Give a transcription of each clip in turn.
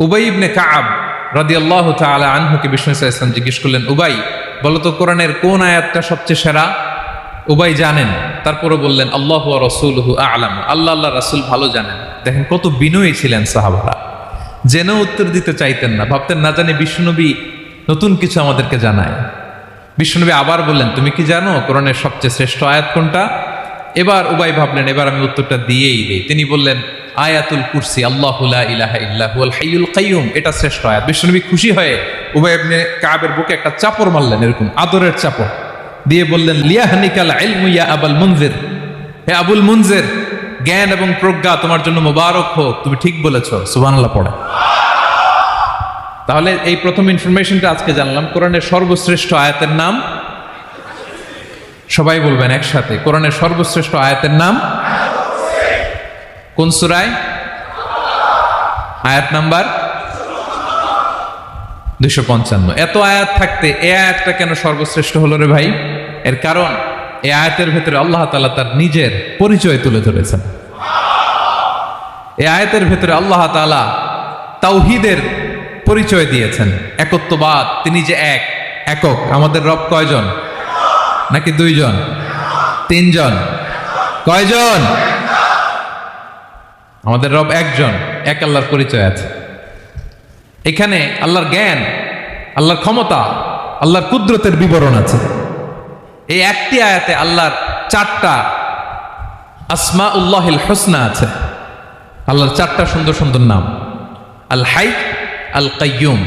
উবাই ইবনে কাআব রাদিয়াল্লাহু তাআলা আনহুকে বিষ্ণু সাল্লাল্লাহু আলাইহি ওয়াসাল্লাম জিজ্ঞেস করলেন, উবাই বলো তো কোরআনের কোন আয়াতটা সবচেয়ে সেরা? উবাই জানেন, তারপরে বললেন আল্লাহু ওয়া রাসূলুহু আ'লাম, আল্লাহ আল্লাহ রাসূল ভালো জানেন। দেখেন কত বিনয়ী ছিলেন সাহাবারা, জেনে উত্তর দিতে চাইতেন না, ভাবতেন না জানি বিশ্বনবী নতুন কিছু আমাদেরকে জানায়। বিশ্বনবী আবার বললেন, তুমি কি জানো কোরআনের সবচেয়ে শ্রেষ্ঠ আয়াত কোনটা? এবার উবাই ভাবলেন এবার আমি উত্তরটা দিয়েই দেই। তিনি বললেন আয়াতুল কুরসি, আল্লাহু লা ইলাহা ইল্লা হুয়াল হাইয়ুল কাইয়ুম, এটা শ্রেষ্ঠ আয়াত। বিশ্বনবী খুশি হয়ে উবাই ইবনে কাবের বুকে একটা চাপড় মারলেন, এরকম আদরের চাপড় দিয়ে বললেন লিয়াহনিকাল ইলমু ইয়া আবুল মুনজির, হে আবুল মুনজির, জ্ঞান এবং প্রজ্ঞা তোমার জন্য মোবারক হোক, তুমি ঠিক বলেছো। সুবহানাল্লাহ পড়ে। তাহলে এই প্রথম ইনফরমেশনটা আজকে জানলাম, কোরআনের সর্বশ্রেষ্ঠ আয়াতের নাম, সবাই বলবেন একসাথে, কোরআনের সর্বশ্রেষ্ঠ আয়াতের নাম কোন সূরায়? আয়াত নাম্বার 255। এত আয়াত থাকতে এই আয়াতটা কেন সর্বশ্রেষ্ঠ হলো রে ভাই? এর কারণ এই আয়াতের ভেতরে আল্লাহ তাআলা তার নিজের পরিচয় তুলে ধরেছেন। এই আয়াতের ভেতরে আল্লাহ তাআলা তাওহীদের পরিচয় দিয়েছেন, একত্ববাদ, তিনি যে একক। আমাদের রব কয়জন? নাকি দুইজন, তিনজন, কয়জন? আমাদের রব একজন, এক আল্লাহর পরিচয় আছে। এখানে আল্লাহর জ্ঞান, আল্লাহর ক্ষমতা, আল্লাহর কুদরতের বিবরণ আছে। এই একটি আয়াতে আল্লাহর 4টা আসমাউল্লাহিল হুসনা আছে, আল্লাহর 4টা সুন্দর সুন্দর নাম, আল হাই, আল কাইয়ুম,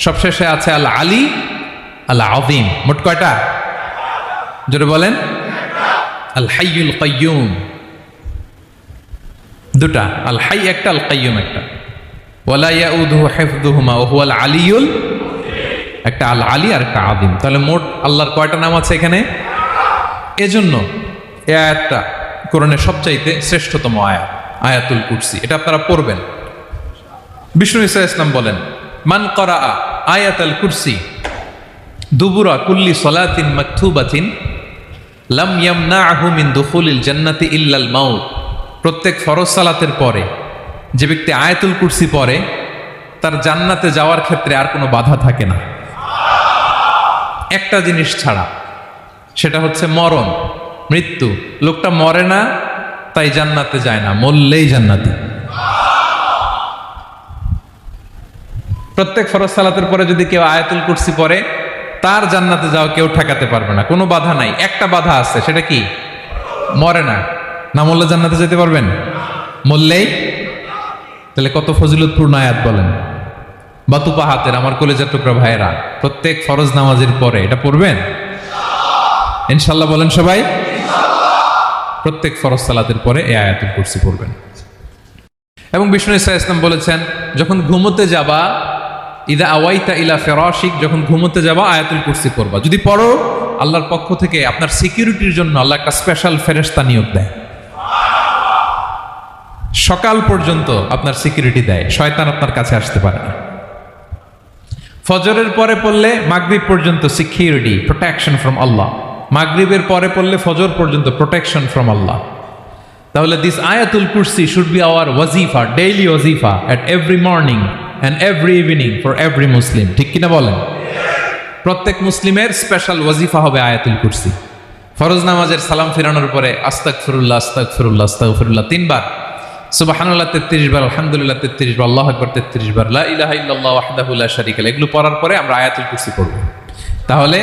সবশেষে আছে আল আলী, আল আযীম। মোট কয়টা? জোরে বলেন। আল হাইয়ুল কাইয়ুম 2টা, আল হাই একটা, আল কাইয়ুম একটা। ওয়ালা ইয়াউদুহু হিফযুহুমা ওয়া হুয়াল আলিয়ুল, একটা আল আলী আর একটা আযীম। তাহলে মোট আল্লাহর কয়টা নাম আছে এখানে? এজন্য এই আয়াতটা কোরআনের সবচাইতে শ্রেষ্ঠতম আয়াত, আয়াতুল কুরসি। এটা আপনারা পড়বেন। বিষ্ণু ঈসা ইসলাম বলেন, মান করাআ আয়াতুল কুরসি দুবুরা কুল্লি সলাতিন মাকতুবাতিন লাম ইয়ামনাহু মিন দুখুলিল জান্নাতি ইল্লাল মাউত। প্রত্যেক ফরজ সালাতের পরে যে ব্যক্তি আয়াতুল কুরসি পড়ে তার জান্নাতে যাওয়ার ক্ষেত্রে আর কোনো বাধা থাকে না, একটা জিনিস ছাড়া, সেটা হচ্ছে মরণ, মৃত্যু। লোকটা মরে না তাই জান্নাতে যায় না, মরলেই জান্নাতি। প্রত্যেক ফরজ সালাতের পরে যদি কেউ আয়াতুল কুরসি পড়ে তার জান্নাতে যাওয়া কেউ ঠেকাতে পারবে না, কোনো বাধা নাই। একটা বাধা আছে, সেটা কি? মরে না। না মরলে জান্নাতে যেতে পারবেন? মরলেই। তাহলে কত ফজিলতপূর্ণ আয়াত বলেন। বাতুপা হাতের আমার কলেজের টুকরা ভাইয়েরা, প্রত্যেক ফরজ নামাজের পরে এটা পড়বেন ইনশাল্লাহ। বলেন সবাই। প্রত্যেক ফরজ সালাতের পরে এই আয়াতুল কুরসি পড়বেন। এবং বিষ্ণু ঈসা ইসলাম বলেছেন, যখন ঘুমোতে যাবা, ইদা আওয়াইতা ইলা ফিরাশিক, যখন ঘুমোতে যাবা আয়াতুল কুরসি পড়বা। যদি পড়ো, আল্লাহর পক্ষ থেকে আপনার সিকিউরিটির জন্য আল্লাহ একটা স্পেশাল ফেরেশতা নিয়োগ দেয়। সকাল পর্যন্ত আপনার সিকিউরিটি দেয়, শয়তান আপনার কাছে আসতে পারে না। ফজরের পরে পড়লে মাগরিব পর্যন্ত সিকিউরিটি, প্রোটেকশন ফ্রম আল্লাহ। মাগরিবের পরে পড়লে ফজর পর্যন্ত প্রোটেকশন ফ্রম আল্লাহ। তাহলে দিস আয়াতুল কুরসি শুড বি আওয়ার ওয়াজিফা, ডেইলি ওয়াজিফা, at every morning and every evening for every Muslim. ঠিক কিনা বলেন? প্রত্যেক মুসলিমের স্পেশাল ওয়াজিফা হবে আয়াতুল কুরসি। ফরজ নামাজের সালাম ফিরানোর পরে আস্তাগফিরুল্লাহ আস্তাগফিরুল্লাহ আস্তাগফিরুল্লাহ 3 বার, সুবহানাল্লাহ 33 বার, আলহামদুলিল্লাহ 33 বার, আল্লাহু আকবার 33 বার, লা ইলাহা ইল্লাল্লাহু ওয়াহদাহু লা শারীকা লাহু, এগুলো পড়ার পরে আমরা আয়াতুল কুরসি পড়ব। তাহলে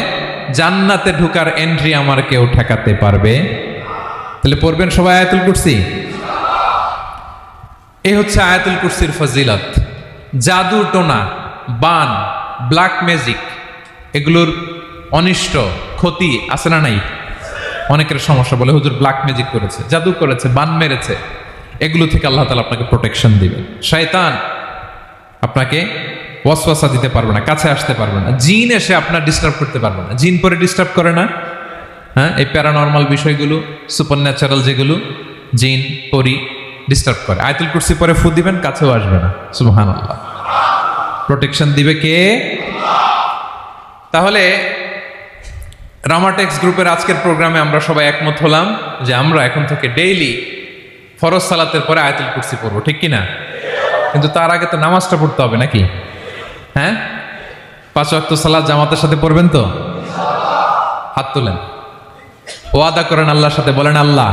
জান্নাতে ঢোকার এন্ট্রি আমার কেউ ঠেকাতে পারবে। তাহলে পড়বেন সবাই আয়াতুল কুরসি। এই হচ্ছে আয়াতুল কুরসির ফজিলত। জাদু টোনা, বান, ব্ল্যাক ম্যাজিক, এগুলোর অনিষ্ট ক্ষতি আছে না নাই? অনেকের সমস্যা, বলে হুজুর ব্ল্যাক ম্যাজিক করেছে, জাদু করেছে, বান মেরেছে, এগুলো থেকে আল্লাহ তাআলা আপনাকে প্রোটেকশন দিবেন। শয়তান আপনাকে ওয়াসওয়াসা দিতে পারবে না, কাছে আসতে পারবে না। জিন এসে আপনার ডিস্টার্ব করতে পারবে না। জিন পরে ডিস্টার্ব করে না? হ্যাঁ, এই প্যারানর্মাল বিষয়গুলো, সুপার ন্যাচারাল যেগুলো, জিন পরি ডিস্টার্ব করে। আয়াতুল কুরসি পরে ফু দিবেন, কাছেও আসবে না। সুবহানাল্লাহ। প্রোটেকশন দিবে কে? তাহলে রামাটেক্স গ্রুপের আজকের প্রোগ্রামে আমরা সবাই একমত হলাম যে আমরা এখন থেকে ডেইলি ফরজ সালাতের পরে আয়াতুল কুরসি পড়বো। ঠিক কিনা? কিন্তু তার আগে তো নামাজটা পড়তে হবে নাকি? হ্যাঁ, 5 ওয়াক্ত সালাত জামাতের সাথে পড়বেন তো? হাত তুলেন, ওয়াদা করেন আল্লাহর সাথে, বলেন আল্লাহ,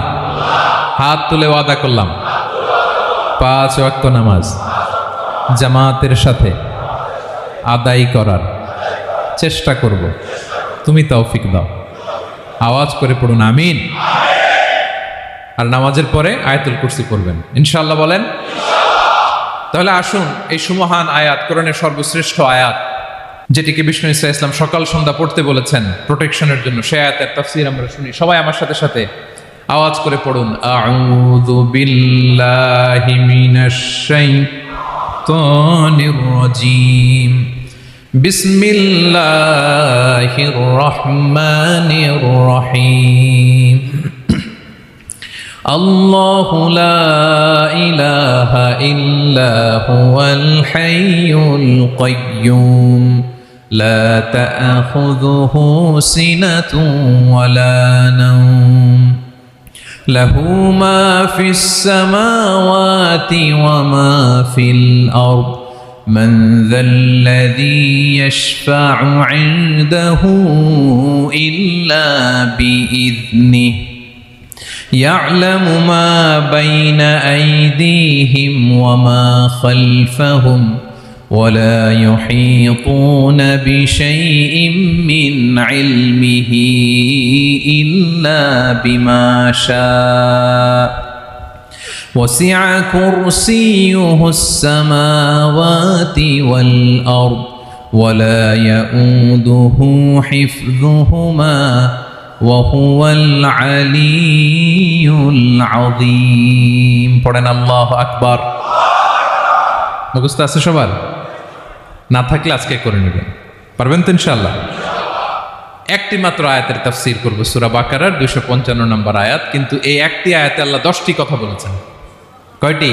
হাত তুলে ওয়াদা করলাম 5 ওয়াক্ত নামাজ জামাতের সাথে আদায় করার চেষ্টা করব, তুমি তৌফিক দাও। আওয়াজ করে পড়ুন আমিন। আর নামাজের পরে আয়াতুল কুরসি পড়বেন ইনশাআল্লাহ, বলেন। তাহলে আসুন এই সুমহান আয়াত, কোরআনের সর্বশ্রেষ্ঠ আয়াত, যেটিকে বিষ্ণু ইসা ইসলাম সকাল সন্ধ্যা পড়তে বলেছেন প্রোটেকশনের জন্য, সে আয়াতের তাফসীর আমরা শুনি। সবাই আমার সাথে সাথে আওয়াজ করে পড়ুন, আউযু বিল্লাহি মিনাশ শাইতানির রাজীম, বিসমিল্লাহির রহমানির রহিম। আল্লাহু লা ইলাহা ইল্লা হুয়াল হাইয়ুল কাইয়্যুম লা তা'খুযুহু সিনাতুন ওয়ালা নাওম লাহু মা ফিস সামাওয়াতি ওয়া মা ফিল আরদ মান যাল্লাযী ইয়াশফা'ু 'ইনদাহু ইল্লা বিইذনিহি يعلم ما بين أيديهم وما خلفهم ولا يحيطون بشيء من علمه إلا بما شاء وسع كرسيه السماوات والأرض ولا يؤوده حفظهما وهو العلي العظيم। পড়েন আল্লাহু আকবার। মুখস্থ আছে সবার? না থাকলে আজকে করে নেবেন, পারবেন তো ইনশাআল্লাহ। একটি মাত্র আয়াতের তাফসীর করব, সূরা বাকারার 255 নম্বর আয়াত। কিন্তু এই একটি আয়াতে আল্লাহ 10টি কথা বলেছেন। কয়টি?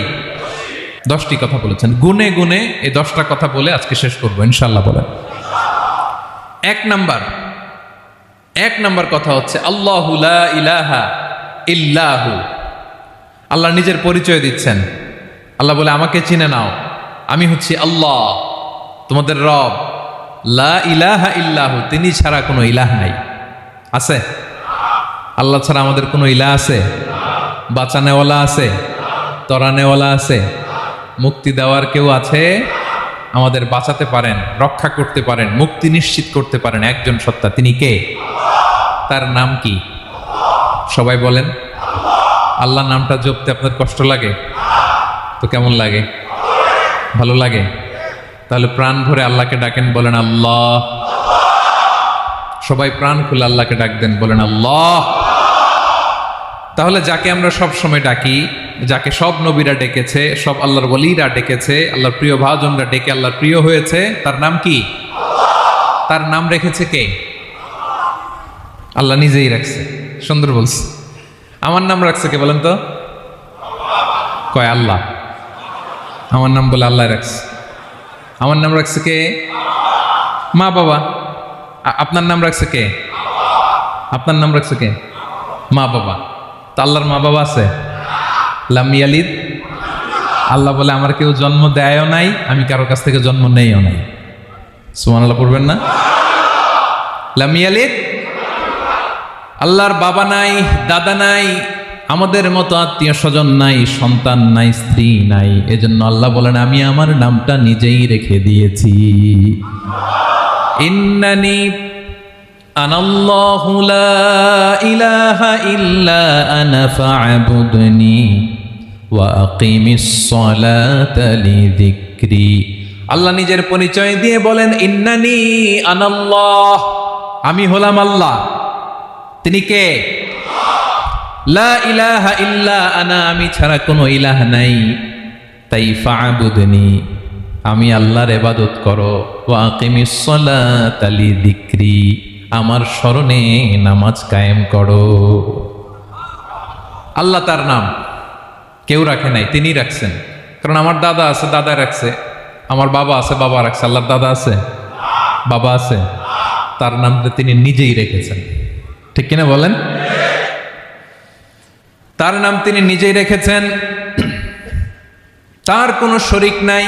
10টি কথা বলেছেন। গুনে গুনে এই 10টা কথা বলে আজকে শেষ করব ইনশাআল্লাহ। বলেন। এক নাম্বার কথা হচ্ছে আল্লাহু লা ইলাহা ইল্লাহু। আল্লাহ নিজের পরিচয় দিচ্ছেন। আল্লাহ বলে, আমাকে চিনে নাও, আমি হচ্ছি আল্লাহ, তোমাদের রব। লা ইলাহা ইল্লাহু, তিনি ছাড়া কোনো ইলাহ নাই। আছে? আল্লাহ ছাড়া আমাদের কোনো ইলাহ আছে? বাঁচানেওয়ালা আছে? তরানেওয়ালা আছে? মুক্তি দেওয়ার কেউ আছে? আমাদের বাঁচাতে পারেন, রক্ষা করতে পারেন, মুক্তি নিশ্চিত করতে পারেন একজন সত্তা। তিনি কে? তার নাম কি? সবাই বলেন। আল্লাহ নামটা জপতে আপনার কষ্ট লাগে তো কেমন লাগে? ভালো লাগে? তাহলে প্রাণ ভরে আল্লাহকে ডাকেন, বলেন আল্লাহ। সবাই প্রাণ খুলে আল্লাহকে ডাক দেন, বলেন আল্লাহ। তাহলে যাকে আমরা সব সময় ডাকি, যাকে সব নবীরা ডেকেছে, সব আল্লাহর ওলীরা ডেকেছে, আল্লাহর প্রিয় ভাজনরা ডেকে আল্লাহর প্রিয় হয়েছে, তার নাম কি? তার নাম রেখেছে কে? আল্লাহ নিজেই রাখছে। সুন্দর বলছে। আমার নাম রাখছে কে বলেন তো? কয় আল্লাহ। আমার নাম বলে আল্লাহ রাখছে। আমার নাম রাখছে কে? মা বাবা। আপনার নাম রাখছে কে? আপনার নাম রাখছে কে? মা বাবা। তো আল্লাহর মা বাবা আছে? লাম ইয়ালিদ। আল্লাহ বলে, আমার কেউ জন্ম দেয়ও নাই, আমি কারো কাছ থেকে জন্ম নেইও নাই। সুবহানাল্লাহ পড়বেন না? লাম ইয়ালিদ। আল্লাহর বাবা নাই, দাদা নাই, আমাদের মতো আত্মীয় স্বজন নাই, সন্তান নাই, স্ত্রী নাই। এজন্য আল্লাহ বলেন, আমি আমার নামটা নিজেই রেখে দিয়েছি। ইন্নানি আনাল্লাহু লা ইলাহা ইল্লা আনা ফা'বুদনি ওয়া আকিমিস সালাতা লিযিকরি। আল্লাহ নিজের পরিচয় দিয়ে বলেন, ইন্নানি আনাল্লাহ, আমি হলাম আল্লাহ। তিনি কে? লা ইলাহা ইল্লা আনা, আমি ছাড়া কোনো ইলাহ নাই। তাই ফা'বুদনি, আমি আল্লাহর ইবাদত করো। ওয়া আকিমিস সালাতা লিযিকরি, আমার স্মরণে নামাজ কায়েম করো। আল্লাহ তার নাম কেউ রাখে নাই, তিনি রাখছেন। কারণ আমার দাদা আছে, দাদা রাখছে। আমার বাবা আছে, বাবা রাখছে। আল্লাহর দাদা আছে? বাবা আছে? তার নামটা তিনি নিজেই রেখেছেন। ঠিক কিনা বলেন? তার নাম তিনি নিজেই রেখেছেন। তার কোনো শরীক নাই,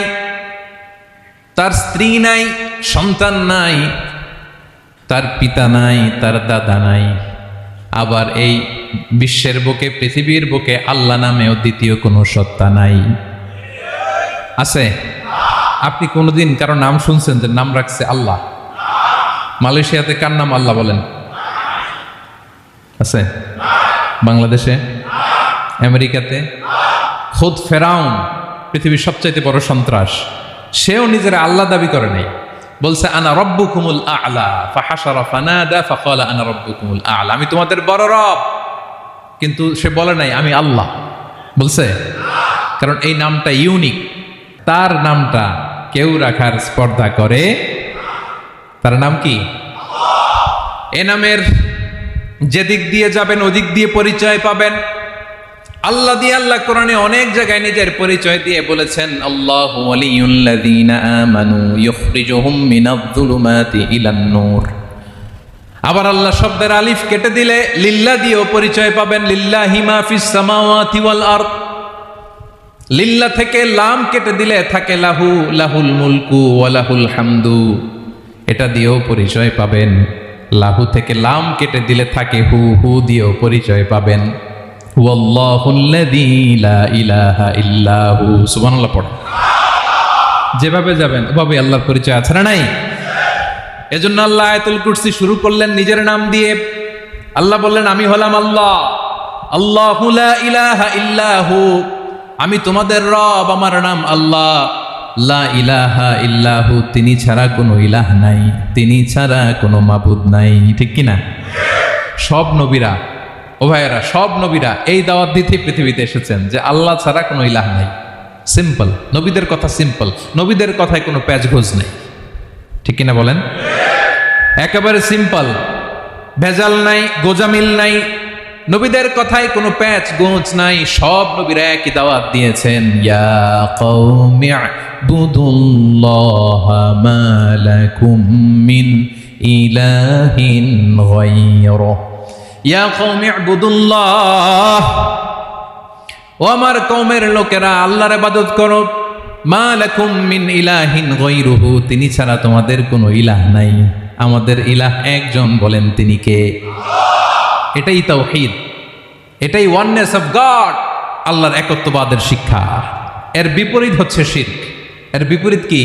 তার স্ত্রী নাই, সন্তান নাই, তার পিতা নাই, তার দাদা নাই। আবার এই বিশ্বের বুকে, পৃথিবীর বুকে আল্লাহ নামেও দ্বিতীয় কোনো সত্তা নাই। আছে? আপনি কোনোদিন কারো নাম শুনছেন যে নাম রাখছে আল্লাহ? মালয়েশিয়াতে কার নাম আল্লাহ বলেন? আছে? বাংলাদেশে? আমেরিকাতে? খুদ ফেরাউন, পৃথিবীর সবচাইতে বড় সন্ত্রাস, সেও নিজের আল্লাহ দাবি করে নাই। বলছে আনা রব্বুকুমুল আ'লা, ফাহাশারা ফানাদা ফাকালা আনা রব্বুকুমুল আ'লা, আমি তোমাদের বড় রব। কিন্তু সে বলে নাই আমি আল্লাহ। বলছে? কারণ এই নামটা ইউনিক। তার নামটা কেউ রাখার স্পর্ধা করে। তার নাম কি? এ নামের যেদিক দিয়ে যাবেন ওদিক দিয়ে পরিচয় পাবেন। আল্লাহ দিয়ে আল্লাহ কোরআনে অনেক জায়গায় নিজের পরিচয় দিয়ে বলেছেন, আল্লাহু ওয়ালিয়ুল্লাযীনা আমানু ইউখরিজুহুম মিনায-যুলুমাতি ইলান-নূর। আবার আল্লাহ শব্দের আলিফ কেটে দিলে লিল্লাহ দিয়েও পরিচয় পাবেন। লিল্লাহি মা ফিস সামাওয়াতি ওয়াল আরদ। লিল্লাহ থেকে লাম কেটে দিলে থাকে লাহু, লাহুল মুলকু ওয়া লাহুল হামদু, এটা দিয়েও পরিচয় পাবেন। লাহু থেকে লাম কেটে দিলে থাকে হু, হু দিয়েও পরিচয় পাবেন। ওয়াল্লাহুল্লাযী লা ইলাহা ইল্লাহু। সুবহানাল্লাহ পড়ে। যেভাবে যাবেন ওভাবে আল্লাহর পরিচয় আছে না নাই? এজন্য আল্লাহ আয়াতুল কুরসি শুরু করলেন নিজের নাম দিয়ে। আল্লাহ বললেন আমি হলাম আল্লাহ, আল্লাহু লা ইলাহা ইল্লাহু, আমি তোমাদের রব, আমার নাম আল্লাহ। লা ইলাহা ইল্লাহু, তিনি ছাড়া কোনো ইলাহ নাই, তিনি ছাড়া কোনো মাবুদ নাই। ঠিক কিনা? সব নবীরা, ও ভাইয়েরা, সব নবীরা এই দাওয়াত দিতে পৃথিবীতে এসেছেন যে আল্লাহ ছাড়া কোনো ইলাহ নাই। সিম্পল, নবীদের কথা সিম্পল, নবীদের কথায় কোনো প্যাচগোজ নেই। ঠিক কিনা বলেন? একেবারে সিম্পল, ভেজাল নাই, গোজামিল নাই, নবীদের কথায় কোনো প্যাচ গোঁচ নাই। সব নবীরা একই দাওয়াত দিয়েছেন, ইয়া কওমি ইবুদুল্লাহা মা লাকুম মিন ইলাহিন গায়রুহু। ইয়া কওমি ইবুদুল্লাহ, ও আমার কওমের লোকেরা আল্লাহর ইবাদত করো। মা লাকুম মিন ইলাহিন গায়রুহু, তিনি ছাড়া তোমাদের কোনো ইলাহ নাই। আমাদের ইলাহ একজন, বলেন তিনি কে? এটাই তাওহীদ, এটাই ওয়াননেস অফ গড, আল্লাহর একত্ববাদের শিক্ষা। এর বিপরীত হচ্ছে শিরক। এর বিপরীত কি?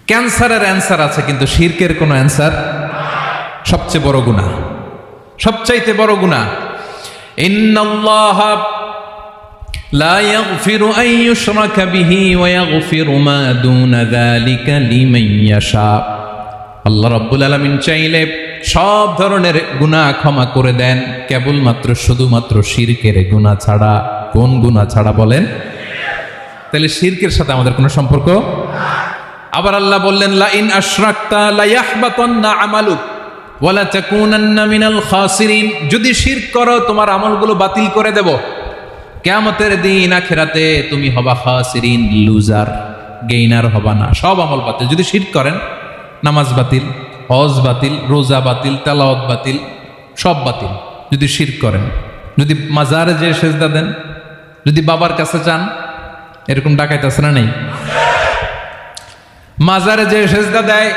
ক্যান্সারের অ্যান্সার আছে কিন্তু শিরকের কোনো অ্যান্সার। সবচেয়ে বড় গুনাহ, সবচাইতে বড় গুনাহ। ইন্নাল্লাহা লা ইয়াগফিরু আন ইউশরাকা বিহি ওয়া ইয়াগফিরু মা দুনা যালিকা লিমান ইয়াশা। আল্লাহ রাব্বুল আলামিন চাইলে সব ধরনের গুনাহ ক্ষমা করে দেন, কেবলমাত্র শুধুমাত্র শিরকের গুনাহ ছাড়া। কোন গুনাহ ছাড়া বলেন? তাহলে শিরকের সাথে আমাদের কোনো সম্পর্ক। আবার আল্লাহ বললেন, লা ইন আশরাকতা লা ইয়াহবাতান্না আমালুক ওয়া লা তাকুনান্না মিনাল খাসিরিন। যদি শিরক করো তোমার আমলগুলো বাতিল করে দেব, কিয়ামতের দিন আখিরাতে তুমি হবা খাসিরিন, লুজার, গেইনার হবা না। সব আমল বাতিল। যদি শিরক করেন, নামাজ বাতিল, হজ বাতিল, রোজা বাতিল, তেলাওয়াত বাতিল, সব বাতিল যদি শিরক করেন। যদি মাজারে যে সেজদা দেন, যদি বাবার কাছে চান, এরকম ডাকাইত আছে না নেই? মাজারে যে সেজদা দেয়,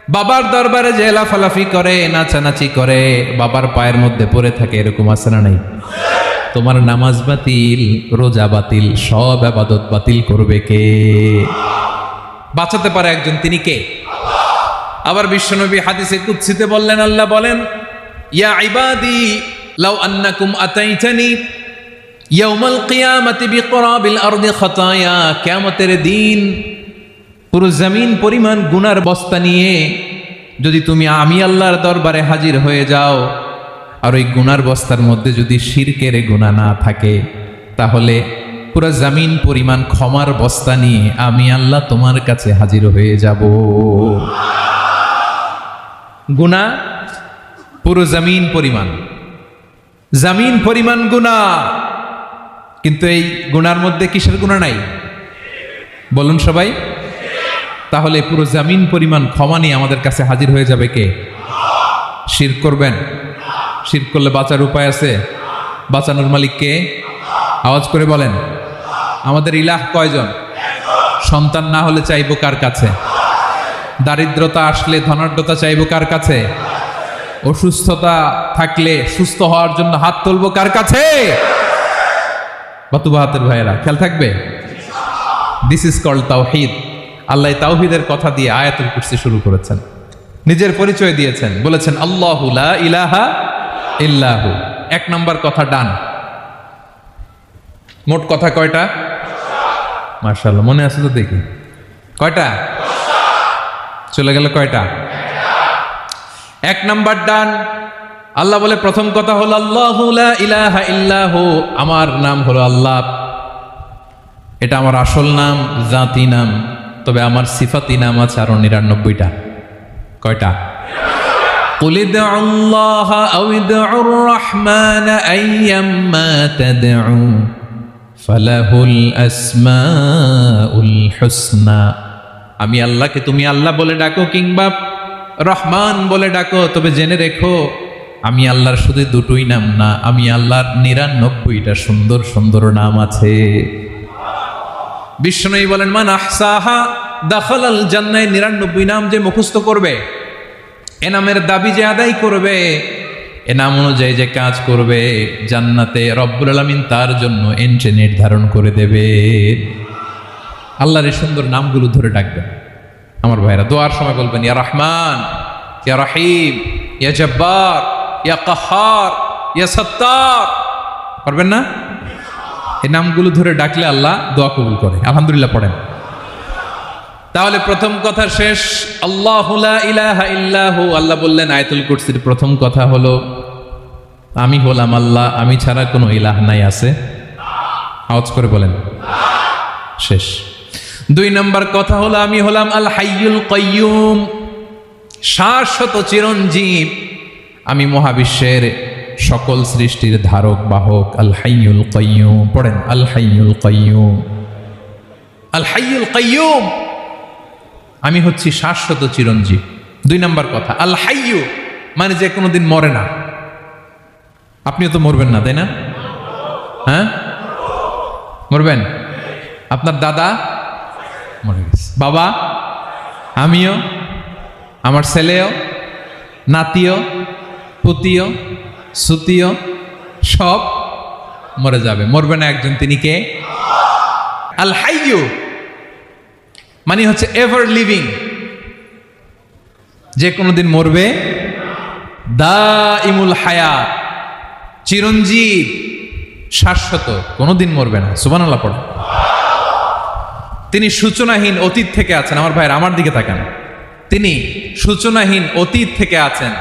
বাবার দরবারে যে লাফালাফি করে, নাচানাচি করে, বাবার পায়ের মধ্যে পড়ে থাকে, এরকম আছে না নেই? তোমার নামাজ বাতিল, রোজা বাতিল, সব ইবাদত বাতিল করবে কে? বাঁচাতে পারে একজন, তিনি কে? আবার বিশ্বনবী হাদিসে কুদসিতে বললেন, আল্লাহ বলেন, ইয়া ইবাদি লাউ আন্নাকুম আতাইতানি ইয়াউমাল কিয়ামাতি বিকরাবিল আরদি খাতায়া। কিয়ামতের দিন পুরো জমিন পরিমাণ গুনার বস্তা নিয়ে যদি তুমি আমি আল্লাহর দরবারে হাজির হয়ে যাও, আর ওই গুনার বস্তার মধ্যে যদি শিরকের গুনাহ না থাকে, তাহলে পুরো জমিন পরিমাণ ক্ষমার বস্তা নিয়ে আমি আল্লাহ তোমার কাছে হাজির হয়ে যাব। গুনাহ পুরো জমিন পরিমাণ, জমিন পরিমাণ গুনাহ। কিন্তু এই গুনার মধ্যে কিসের গুনাহ নাই? বলুন সবাই। তাহলে পুরো জমিন পরিমাণ ক্ষমা নিয়ে আমাদের কাছে হাজির হয়ে যাবে কে? শিরক করবেন? শিরক করলে বাঁচার উপায় আছে? বাঁচানোর মালিক কে? আওয়াজ করে বলেন। আমাদের ইলাহ কয়জন? সন্তান না হলে চাইবো কার কাছে? দারিদ্রতা আসলে ধনাঢ্যতা চাইবো কার কাছে? অসুস্থতা থাকলে সুস্থ হওয়ার জন্য হাত তুলবো কার কাছে? বাতুবাহাতের ভাইয়েরা খেয়াল থাকবে। দিস ইজ কল্ড তাওহীদ। আল্লাহ তাওহীদের কথা দিয়ে আয়াতুল কুরসি শুরু করেছেন, নিজের পরিচয় দিয়েছেন, বলেছেন আল্লাহু লা ইলাহা ইল্লাহু। এক নাম্বার কথা ডান। মোট কথা কয়টা? মাশাআল্লাহ, মনে আছে তো দেখি। কয়টা? চলে গেল কয়টা? এক নাম্বার ডান। আল্লাহ বলে প্রথম কথা হলো আল্লাহু লা ইলাহা ইল্লাহু, আমার নাম হলো আল্লাহ। এটা আমার আসল নাম, জাতি নাম। তবে আমার সিফাতি নাম আছে আরো 99টা। কয়টা? قل ادعوا الله أو ادعوا الرحمن أيما تدعوا فله الأسماء الحسنى। আমি আল্লাহকে তুমি আল্লাহ বলে ডাকো কিংবা রহমান বলে ডাকো, তবে জেনে রেখো আমি আল্লাহর শুধু দুটোই নাম না, আমি আল্লাহর 99টা সুন্দর সুন্দর নাম আছে। বিষ্ণু বলেন মান আহসাহা দাখালাল জান্নাহ। 99 নাম যে মুখস্থ করবে, এ নামের দাবি যে আদায় করবে, এ নাম অনুযায়ী যে কাজ করবে, জান্নাতে রব্বুল আলামিন তার জন্য এন্ট্রি নির্ধারণ করে দেবে। আল্লাহর এই সুন্দর নামগুলো ধরে ডাকবেন। আমার ভাইরা দোয়ার সময় বলবেন ইয়া রহমান, ইয়া রহিম, ইয়া জব্বার, ইয়া কাহ্হার, ইয়া সত্তার। পারবেন না? এই নামগুলো ধরে ডাকলে আল্লাহ দোয়া কবুল করে। আলহামদুলিল্লাহ পড়েন। তাহলে প্রথম কথা শেষ। আল্লাহু লা ইলাহা ইল্লাহু। আল্লাহ বললেন আয়াতুল কুরসির প্রথম কথা হলো আমি হলাম আল্লাহ, আমি ছাড়া কোনো ইলাহ নাই। আছে? আওয়াজ করে বলেন। শেষ। 2 নম্বর কথা হলো আমি হলাম আল হাইয়ুল কাইয়ুম, শাশ্বত চিরঞ্জীব। আমি মহাবিশ্বের সকল সৃষ্টির ধারক বাহক। আল হাইয়ুল কাইয়ুম। পড়েন আল হাইয়ুল কাইয়ুম, আল হাইয়ুল কাইয়ুম। আমি হচ্ছি শাশ্বত চিরঞ্জীব। 2 নম্বর কথা আল হাইয়ু, মানে যে কোনোদিন মরে না। আপনিও তো মরবেন না, তাই না? হ্যাঁ, মরবেন। আপনার দাদা মরে গেছে, বাবা, আমিও, আমার ছেলেও, নাতিও, পুতিও, সুতিও সব মরে যাবে। মরবে না একজন, তিনি কে? আল হাইয়ু মানে হচ্ছে এভার লিভিং, যে কোনোদিন মরবে। দাইমুল হায়াত, চিরঞ্জীব, শাশ্বত, কোনোদিন মরবে না। সুবহানাল্লাহ পড়ে। তিনি সূচনাহীন অতীত থেকে আছেন। আমার ভাইয়ের আমার দিকে তাকান। তিনি সূচনাহীন অতীত থেকে আছেন,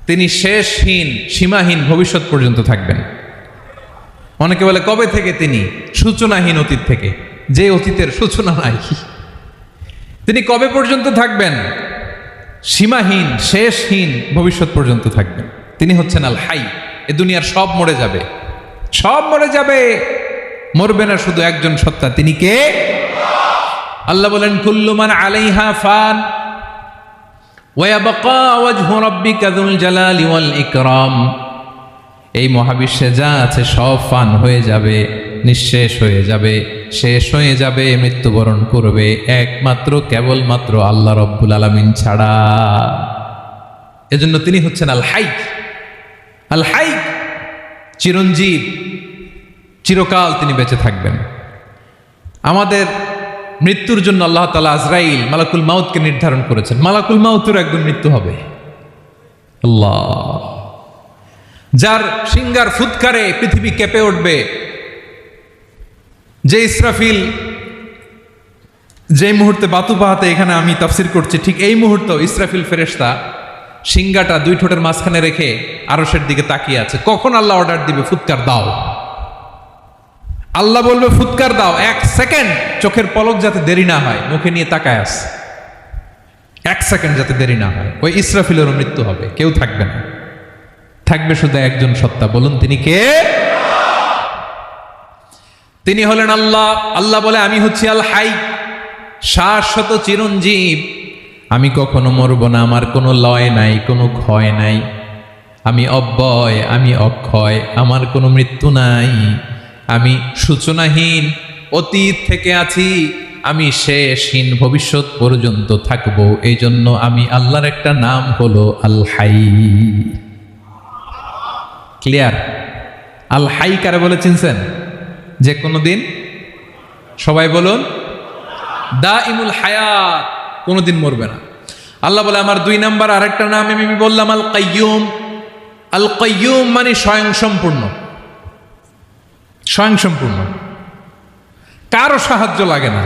তিনি শেষহীন সীমাহীন ভবিষ্যৎ পর্যন্ত থাকবেন। অনেকে বলে কবে থেকে? তিনি সূচনাহীন অতীত থেকে, যে অতীতের সূচনা নাই। তিনি কবে পর্যন্ত থাকবেন? সীমাহীন শেষহীন ভবিষ্যৎ পর্যন্ত থাকবেন। তিনি হচ্ছেন আল হাই। এ দুনিয়ার সব মরে যাবে, সব মরে যাবে, মরবে না শুধু একজন সত্তা। তিনি কে? আল্লাহ বলেন কুল্লু মান আলাইহা ফান ওয়া ইয়াবকা ওয়াজহু রাব্বিকা যুল জালালি ওয়াল ইকরাম। এই মহাবিশ্বে যা আছে সব ফান হয়ে যাবে, নিঃশেষ হয়ে যাবে, শেষ হয়ে যাবে, মৃত্যুবরণ করবে, একমাত্র কেবলমাত্র আল্লাহ রব্বুল আলামিন ছাড়া। এজন্য তিনি হচ্ছেন আল হাই। আল হাই, চিরঞ্জীব, চিরকাল তিনি বেঁচে থাকবেন। আমাদের মৃত্যুর জন্য আল্লাহ তাআলা আজরাইল মালাকুল মাউতকে নির্ধারণ করেছেন। মালাকুল মাউতের একদিন মৃত্যু হবে। আল্লাহ, যার সিংগার ফুৎকারে পৃথিবী কেঁপে উঠবে, যে ইসরাফিল যে মুহূর্তে বাতুপাহাতে এখানে আমি তাফসির করছি, ঠিক এই মুহূর্তে ইসরাফিল ফেরেশতা সিংগাটা 2 ঠোঁটের মাঝখানে রেখে আরশের দিকে তাকিয়ে আছে। কখন আল্লাহ অর্ডার দিবে ফুৎকার দাও, আল্লাহ বলবে ফুৎকার দাও, 1 সেকেন্ড চোখের পলক যাতে দেরি না হয়, মুখে নিয়ে তাকায় আছে, 1 সেকেন্ড যাতে দেরি না হয়, ওই ইসরাফিলেরও মৃত্যু হবে, কেউ থাকবে না, থাকবে শুধু একজন সত্তা। বলুন তিনি কে? তিনি হলেন আল্লাহ। আল্লাহ বলে আমি হচ্ছি আল হাই, শাশ্বত চিরঞ্জীব। আমি কখনো মরব না, আমার কোনো লয় নাই, কোনো ক্ষয় নাই। আমি অব্যয়, আমি অক্ষয়, আমার কোনো মৃত্যু নাই। আমি সূচনাহীন অতীত থেকে আছি, আমি শেষহীন ভবিষ্যৎ পর্যন্ত থাকব। এই জন্য আমি আল্লাহর একটা নাম হলো আল হাই। ক্লিয়ার? আল হাই কারে বলে চিনছেন? যে কোনো দিন, সবাই বলুন, দাইমুল হায়াত, কোনোদিন মরবে না। আল্লাহ বলে আমার 2 নাম্বার আরেকটা নাম আমি বললাম আল কাইয়ুম। আল কাইয়ুম মানে স্বয়ংসম্পূর্ণ। স্বয়ংসম্পূর্ণ, কারো সাহায্য লাগে না।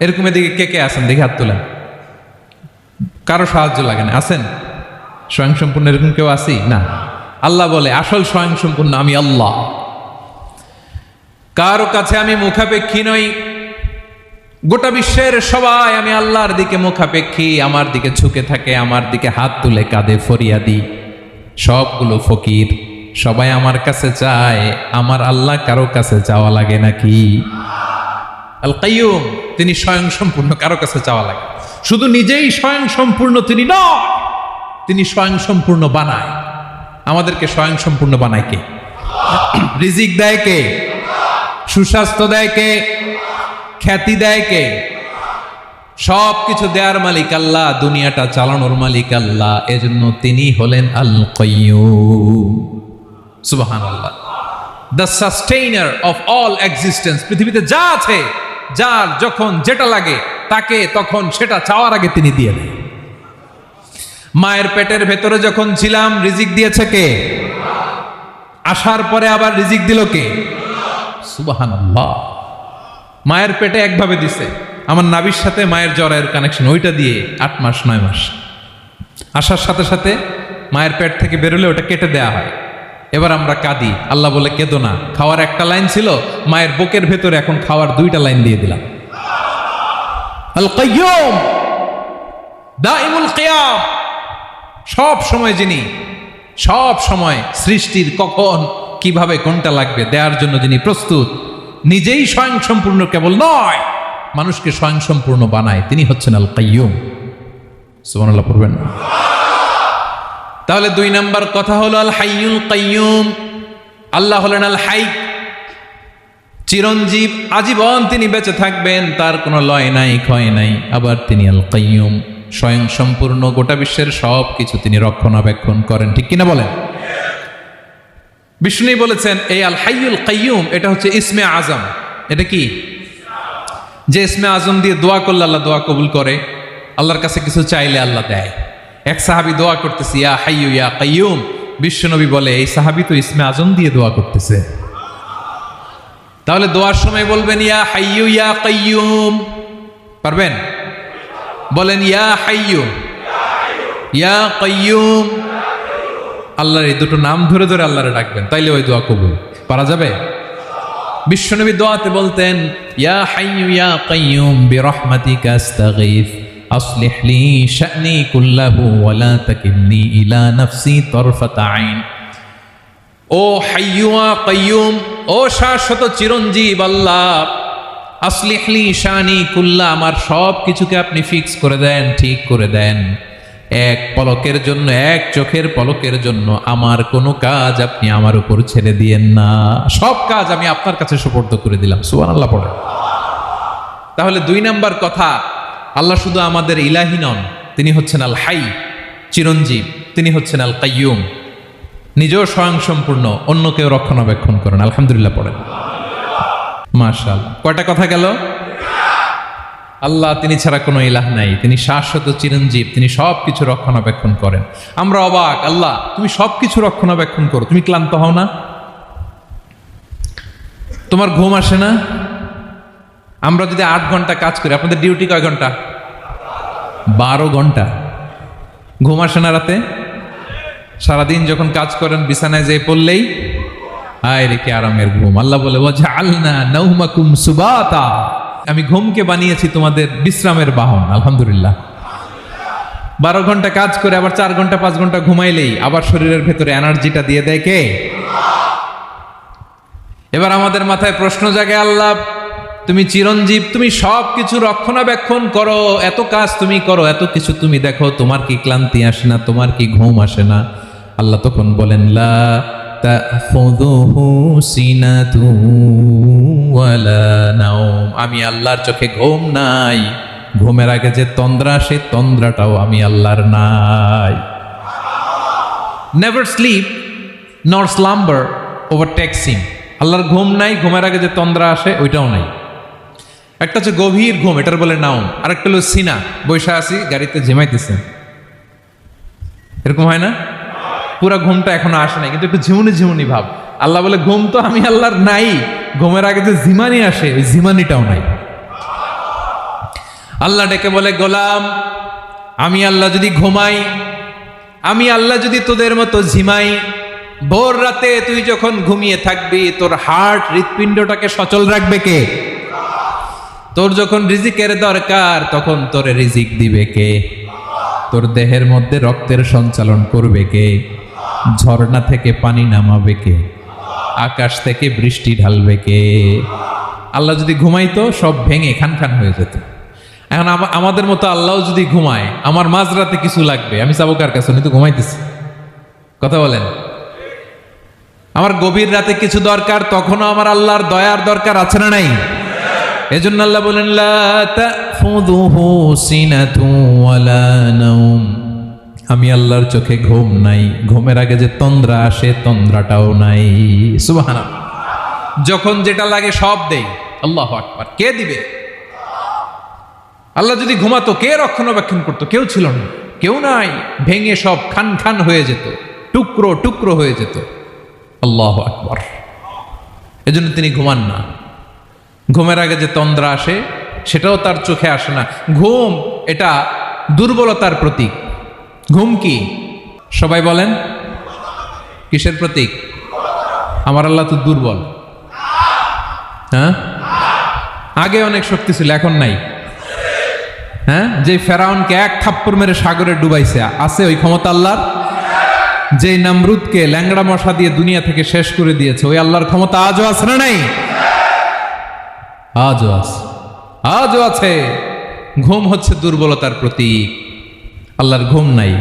এরকম এদিকে কে কে আছেন দেখি হাত তোলেন। কারো সাহায্য লাগে না, আছেন? স্বয়ংসম্পূর্ণ এরকম কেউ আছি না? আল্লাহ বলে আসল স্বয়ংসম্পূর্ণ আমি আল্লাহ। কারো কাছে আমি মুখাপেক্ষী নই। গোটা বিশ্বের সবাই আমি আল্লাহর দিকে মুখাপেক্ষী, আমার দিকে ঝুঁকে থাকে, আমার দিকে হাত তুলে কাঁধে ফরিয়াদি। সবগুলো ফকির, সবাই আমার কাছে চায়। আমার আল্লাহ কারো কাছে চাওয়া লাগে নাকি? আল কাইয়ুম, তিনি স্বয়ংসম্পূর্ণ, কারো কাছে চাওয়া লাগে। শুধু নিজেই স্বয়ংসম্পূর্ণ তিনি নয়, তিনি স্বয়ংসম্পূর্ণ বানায়। আমাদেরকে স্বয়ংসম্পূর্ণ বানায় কে? রিজিক দেয় কে? সুস্বাস্থ্য দেয় কে? খ্যাতি দেয় কে? সব কিছু দেওয়ার মালিক আল্লাহ, দুনিয়াটা চালানোর মালিক আল্লাহ। এজন্য তিনি হলেন আল কাইয়ুম। সুবহানাল্লাহ। The sustainer of all existence. পৃথিবীতে যা আছে, যার যখন যেটা লাগে তাকে তখন সেটা চাওয়ার আগে তিনি দিয়ে দেন। মায়ের পেটের ভেতরে যখন ছিলাম রিজিক দিয়েছে কে? আসার পরে আবার রিজিক দিল কে? সুবহানাল্লাহ। মায়ের পেটে একভাবে দিছে, আমার নাভির সাথে মায়ের জরায়ুর কানেকশন, ওইটা দিয়ে 8 মাস 9 মাস। আসার সাথে সাথে মায়ের পেট থেকে বেরোলে ওটা কেটে দেয়া হয়। এবার আমরা কাঁদি, আল্লাহ বলে কেঁদো না, খাওয়ার একটা লাইন ছিল, মায়ের বুকের ভেতরে এখন খাওয়ার 2টা লাইন দিয়ে দিলাম। আল কাইয়ুম, দাইমুল কিয়াম, সব সময় যিনি, সব সময় সৃষ্টির কখন কিভাবে কোনটা লাগবে দেওয়ার জন্য যিনি প্রস্তুত, নিজেই স্বয়ংসম্পূর্ণ কেবল নয়, মানুষকে স্বয়ংসম্পূর্ণ বানায়, তিনি হচ্ছেন আল কাইয়ুম। সুবহানাল্লাহ পড়বেন না? তাহলে 2 নাম্বার কথা হলো আল হাইয়ুল কাইয়ুম। আল্লাহ হলেন আল হাই, চিরঞ্জীব, আজীবন তিনি বেঁচে থাকবেন, তার কোনো লয় নাই, ক্ষয় নাই। আবার তিনি আল কাইয়ুম, স্বয়ংসম্পূর্ণ, গোটা বিশ্বের সব কিছু তিনি রক্ষণাবেক্ষণ করেন। ঠিক কিনা বলেন? বিষ্ণু বলেছেন এই আল হাইয়ুল কাইয়ুম এটা হচ্ছে ইসমে আজম। এটা কি? যে ইসমে আজম দিয়ে দোয়া করলে আল্লাহ দোয়া কবুল করে, আল্লাহর কাছে কিছু চাইলে আল্লাহ দেয়। এক সাহাবী দোয়া করতেছে ইয়া হাইয়ু ইয়া কাইয়ুম, বিশ্বনবী বলে এই সাহাবী তো ইসমে আজম দিয়ে দোয়া করতেছে। তাহলে দোয়ার সময় বলবেন ইয়া হাইয়ু ইয়া কাইয়ুম, পারবেন? বলেন ইয়া হাইয়ু ইয়া কাইয়ুম। আল্লাহর এই দুটো নাম ধরে ধরে আল্লাহরে ডাকবেন, তাইলে ওই দোয়া কবুল। পারা যাবে? বিশ্বনবী দোয়াতে বলতেন ইয়া হাইয়ু ইয়া কাইয়ুম বিরহমাতিকা আস্তাগীথ আসলিহ লি শা'নি কুল্লাহু ওয়া লা তাকিলনি ইলা নাফসি তারফাতা আইন। ও হাইয়ু ওয়া কাইয়ুম, ও শাশ্বত চিরঞ্জীব আল্লাহ, আসলিহ লি শা'নি কুল্লাহ, আমার সব কিছুকে আপনি ফিক্স করে দেন, ঠিক করে দেন। এক পলকের জন্য, এক চোখের পলকের জন্য আমার কোনো কাজ আপনি আমার উপর ছেড়ে দিয়েন না, সব কাজ আমি আপনার কাছে সুপর্দ করে দিলাম। সুবহানাল্লাহ পড়ে। তাহলে 2 নাম্বার কথা, আল্লাহ শুধু আমাদের ইলাহি নন, তিনি হচ্ছেন আল হাই, চিরঞ্জীব, তিনি হচ্ছেন আল কাইয়ুম, নিজেও স্বয়ংসম্পূর্ণ, অন্যকেও রক্ষণাবেক্ষণ করেন। আলহামদুলিল্লাহ পড়েন। মাশাআল্লাহ। কয়টা কথা গেল? আল্লাহ তিনি ছাড়া কোনো ইলাহ নাই, তিনি শাশ্বত চিরঞ্জীব, তিনি সব কিছু রক্ষণাবেক্ষণ করেন। আমরা অবাক, আল্লাহ তুমি সব কিছু রক্ষণাবেক্ষণ করো, তুমি ক্লান্ত হও না? তোমার ঘুম আসে না? আমরা যদি 8 ঘন্টা কাজ করি, আপনাদের ডিউটি কয় ঘন্টা? 12 ঘন্টা। ঘুম আসে না রাতে? সারাদিন যখন কাজ করেন বিছানায় যেয়ে পড়লেই হায় রে কি আরামের ঘুম। আল্লাহ বলে ওয়াজআলনা নাওমাকুম সুবাতা, আমি ঘুমকে বানিয়েছি তোমাদের বিশ্রামের বাহন। আলহামদুলিল্লাহ। 12 ঘন্টা কাজ করে আবার 4 ঘন্টা 5 ঘন্টা ঘুমাইলেই আবার শরীরের ভেতরে এনার্জিটা দিয়ে দেয় কে? এবার আমাদের মাথায় প্রশ্ন জাগে, আল্লাহ তুমি চিরঞ্জীব, তুমি সব কিছু রক্ষণাবেক্ষণ করো, এত কাজ তুমি করো, এত কিছু তুমি দেখো, তোমার কি ক্লান্তি আসে না? তোমার কি ঘুম আসে না? আল্লাহ তখন বলেন লা তাখুযুহু সিনাতু ওয়ালা নাওম। আমি আল্লাহর চোখে ঘুম নাই, ঘুমের আগে যে তন্দ্রা, সে তন্দ্রাটাও আমি আল্লাহর নাই। নেভার স্লিপ নর স্লাম্বার ওভারটেকস হিম। আল্লাহর ঘুম নাই, ঘুমের আগে যে তন্দ্রা আসে ওইটাও নাই। একটা হচ্ছে গভীর ঘুম, এটার বলে নাওম। আরেকটা হলো সিনা, বৈশা আছি গাড়িতে ঝিমাইতেছে, এরকম হয় না? পুরা ঘুমটা এখনো আসে নাই, কিন্তু একটু ঝিমুনি ঝিমুনি ভাব। আল্লাহ বলে ঘুম তো আমি আল্লাহর নাই, ঘুমের আগে যে ঝিমানি আসে ওই ঝিমানিটাও নাই। আল্লাহ ডেকে বলে, গোলাম আমি আল্লাহ যদি ঘুমাই, আমি আল্লাহ যদি তোদের মতো ঝিমাই, ভোর রাতে তুই যখন ঘুমিয়ে থাকবি তোর হার্ট হৃৎপিণ্ডটাকে সচল রাখবে কে? তোর যখন রিজিকের দরকার তখন তোরে রিজিক দিবে কে? তোর দেহের মধ্যে রক্তের সঞ্চালন করবে কে? ঝর্ণা থেকে পানি নামাবে কে? আকাশ থেকে বৃষ্টি ঢালবে কে? আল্লাহ যদি ঘুমাইতো সব ভেঙে খান খান হয়ে যেত। এখন আমাদের মতো আল্লাহ যদি ঘুমায়, আমার মাঝরাতে কিছু লাগবে, আমি যাবো কার কাছে? উনি তো ঘুমাইতেছি। কথা বলেন। আমার গভীর রাতে কিছু দরকার, তখনও আমার আল্লাহর দয়ার দরকার আছে না নাই? এজন্য আল্লাহ বলেন, লা তাখুযুহু সিনাতু ওয়ালা নাওম। আমি আল্লাহর চোখে ঘুম নাই, ঘুমের আগে যে তন্দ্রা আসে তন্দ্রাটাও নাই। সুবহানাল্লাহ। যখন যেটা লাগে সব দেই। আল্লাহু আকবার। কে দিবে? আল্লাহ যদি ঘুমাতো কে রক্ষণাবেক্ষণ করতো? কেউ ছিল না, কেউ নাই, ভেঙে সব খান খান হয়ে যেত, টুকরো টুকরো হয়ে যেত। আল্লাহু আকবার। এজন্য তিনি ঘুমান না। ঘুমের আগে যে তন্দ্রা আসে সেটাও তার চোখে আসে না। ঘুম এটা দুর্বলতার প্রতীক। ঘুম কি? সবাই বলেন, কিসের প্রতীক? আমার আল্লাহ তো দুর্বল। হ্যাঁ, আগে অনেক শক্তি ছিল, এখন নাই। হ্যাঁ, যে ফেরাউনকে এক থাপ্পড় মেরে সাগরে ডুবাইছে, আছে ওই ক্ষমতা আল্লাহর? যে নমরুদকে ল্যাংড়া মশা দিয়ে দুনিয়া থেকে শেষ করে দিয়েছে, ওই আল্লাহর ক্ষমতা আজও আছে না নাই? আজও আছে, আজও আছে। ঘুম হচ্ছে দুর্বলতার প্রতীক। আল্লাহর ঘুম নাই।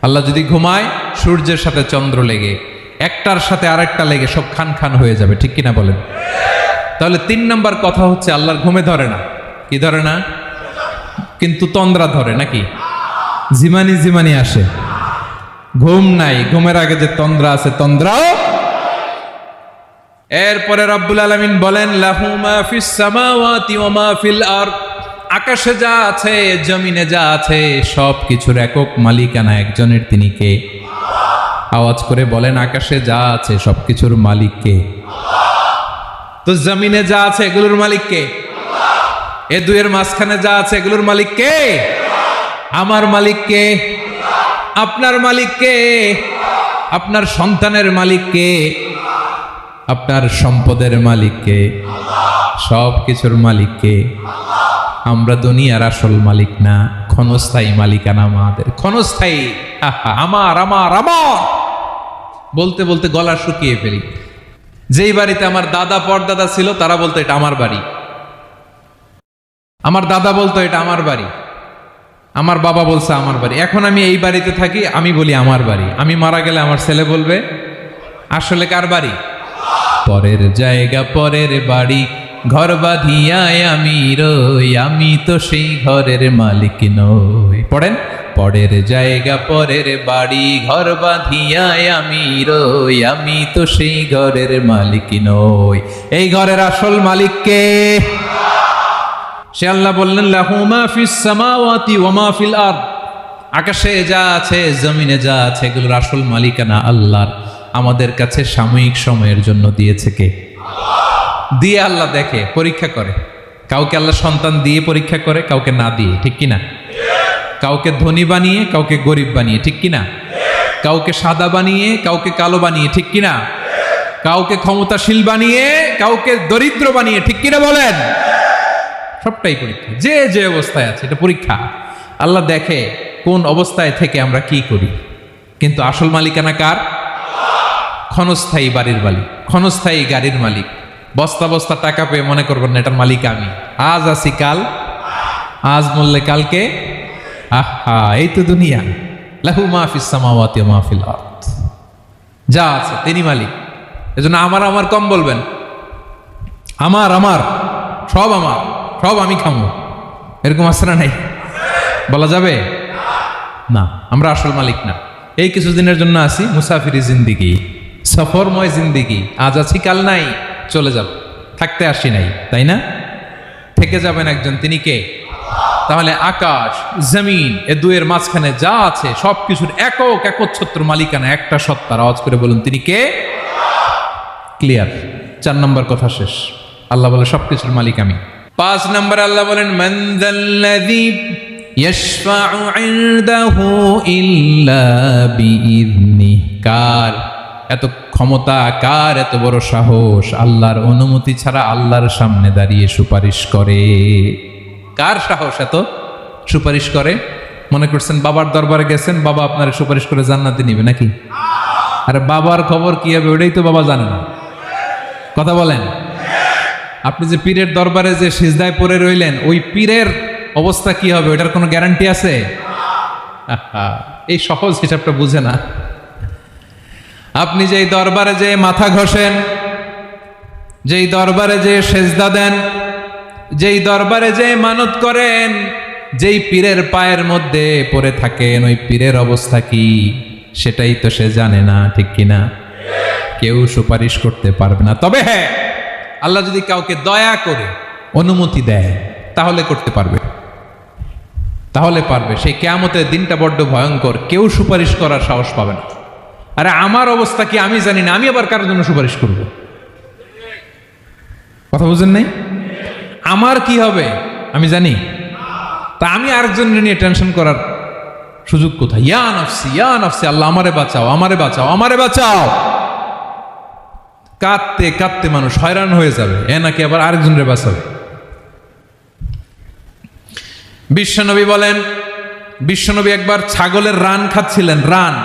আল্লাহ যদি ঘুমায়, সূর্যের সাথে চন্দ্র লেগে, একটার সাথে আরেকটা লেগে সব খান খান হয়ে যাবে, ঠিক কিনা বলেন? তাহলে 3 নম্বর কথা হচ্ছে আল্লাহর ঘুমে ধরে না। কি ধরে না? কিন্তু তন্দ্রা ধরে নাকি? জিমানি জিমানি আসে। ঘুম নাই, ঘুমের আগে যে তন্দ্রা আছে তন্দ্রাও। এরপরে রব্বুল আলামিন বলেন, লাহু মা ফিস সামাওয়াতি ওয়া মা ফিল আরদ। আকাশে যা আছে, জমিনে যা আছে, সব কিছুর একক মালিকানা একজনের। তিনি কে? আওয়াজ করে বলেন, আকাশে যা আছে সবকিছুর মালিক কে? তো জমিনে যা আছে এগুলোর মালিক কে? এ দুয়ের মাঝখানে যা আছে এগুলোর মালিক কে? আমার মালিক কে? আপনার মালিক কে? আপনার সন্তানের মালিক কে? আপনার সম্পদের মালিক কে? সব কিছুর মালিক কে? আমরা দুনিয়ার আসল মালিক না, ক্ষণস্থায়ী মালিকানা আমাদের। ক্ষণস্থায়ী। আমার আমার আমার বলতে বলতে গলা শুকিয়ে ফেলি। যেই বাড়িতে আমার দাদা পরদাদা ছিল তারা বলতো এটা আমার বাড়ি, আমার দাদা বলতো এটা আমার বাড়ি, আমার বাবা বলছে আমার বাড়ি। এখন আমি এই বাড়িতে থাকি, আমি বলি আমার বাড়ি। আমি মারা গেলে আমার ছেলে বলবে আসলে কার বাড়ি? পরের জায়গা পরের বাড়ি, ঘর বাঁধিয়ায় আমি রই, আমি তো সেই ঘরের মালিক নই। পড়েন, পরের জায়গা পরের বাড়ি, ঘর বাঁধিয়ায় আমি রই, আমি তো সেই ঘরের মালিক নই। এই ঘরের আসল মালিক কে? সে আল্লাহ বললেন, লাহু মা ফিস সামাওয়াতি ওয়া মা ফিল আরদ। আকাশে যা আছে, জমিনে যা আছে, এগুলোর আসল মালিকানা আল্লাহর। আমাদের কাছে সাময়িক সময়ের জন্য দিয়েছে কে? দিয়ে আল্লাহ দেখে, পরীক্ষা করে। কাউকে আল্লাহ সন্তান দিয়ে পরীক্ষা করে, কাউকে না দিয়ে, ঠিক কিনা? কাউকে ধনী বানিয়ে, কাউকে গরিব বানিয়ে, ঠিক কিনা? কাউকে সাদা বানিয়ে, কাউকে কালো বানিয়ে, ঠিক কিনা? কাউকে ক্ষমতাশীল বানিয়ে, কাউকে দরিদ্র বানিয়ে, ঠিক কিনা বলেন? সবটাই পরীক্ষা। যে যে অবস্থায় আছে এটা পরীক্ষা। আল্লাহ দেখে কোন অবস্থায় থেকে আমরা কি করি। কিন্তু আসল মালিকানা কার? ক্ষণস্থায়ী বাড়ির মালিক, ক্ষণস্থায়ী গাড়ির মালিক। বস্তা বস্তা টাকা পেয়ে মনে করবেন না এটার মালিক আমি। আজ আছি কাল, আজ মরলে কালকে। আহা, এই তো দুনিয়া। লাহু মা ফিস সামাওয়াতি ওয়া মা ফিল আরদ। যা আছে তিনি মালিক। এজন্য আমার আমার কম বলবেন, আমার আমার সব আমার, সব আমি খামো, এরকম আছে না নাই? বলা যাবে না, আমরা আসল মালিক না। এই কিছুদিনের জন্য আসি, মুসাফিরি জিন্দিগি, সফরময় জিন্দিগি, আজ আছি কাল নাই, চলে যাব, থাকতে আসি নাই, তাই না? থেকে যাবেন একজন, তিনি কে? তাহলে আকাশ জমিন এ দুয়ের মাঝখানে যা আছে সবকিছুর একক একচ্ছত্র মালিকানা একটা সত্তার। আওয়াজ করে বলুন তিনি কে? ক্লিয়ার। 4 নম্বর কথা শেষ। আল্লাহ বলে সবকিছুর মালিক আমি। 5 নম্বর আল্লাহ বলেন মান যাল্লাযী ইয়াশফাউ ইনদাহু ইল্লা বিইذনিহি। কার এত ক্ষমতা, কার এত বড় সাহস আল্লাহর অনুমতি ছাড়া আল্লাহর সামনে দাঁড়িয়ে সুপারিশ করে? কার সাহস এত সুপারিশ করে? মনে করছেন বাবার দরবারে গেছেন, বাবা আপনার সুপারিশ করে জান্নাতে নিবে নাকি? আরে বাবার খবর কি হবে ওটাই তো বাবা জানে না। কথা বলেন। আপনি যে পীরের দরবারে যে সিজদায় পড়ে রইলেন, ওই পীরের অবস্থা কি হবে ওটার কোনো গ্যারান্টি আছে? এই সহজ হিসাবটা বুঝে না। আপনি যেই দরবারে যে মাথা ঘষেন, যেই দরবারে যে সেজদা দেন, যেই দরবারে যে মানত করেন, যেই পীরের পায়ের মধ্যে পড়ে থাকেন, ওই পীরের অবস্থা কি সেটাই তো সে জানে না, ঠিক কিনা? কেউ সুপারিশ করতে পারবে না। তবে হ্যাঁ, আল্লাহ যদি কাউকে দয়া করে অনুমতি দেয় তাহলে করতে পারবে, তাহলে পারবে। সেই কিয়ামতের দিনটা বড্ড ভয়ঙ্কর, কেউ সুপারিশ করার সাহস পাবে না। আরে আমার অবস্থা কি আমি জানি না, আমি আবার কারোর জন্য সুপারিশ করব? কথা বুঝেন নাই? আমার কি হবে আমি জানি, তা আমি আরেকজনের নিয়ে টেনশন করার সুযোগ কোথায়? ইয়া নাফসি, ইয়া নাফসি, আল্লাহ আমারে বাঁচাও, আমারে বাঁচাও, আমারে বাঁচাও। কাঁদতে কাঁদতে মানুষ হয়রান হয়ে যাবে, এ নাকি আবার আরেকজনের বাঁচাবে। বিশ্বনবী বলেন, বিশ্বনবী একবার ছাগলের রান খাচ্ছিলেন, রান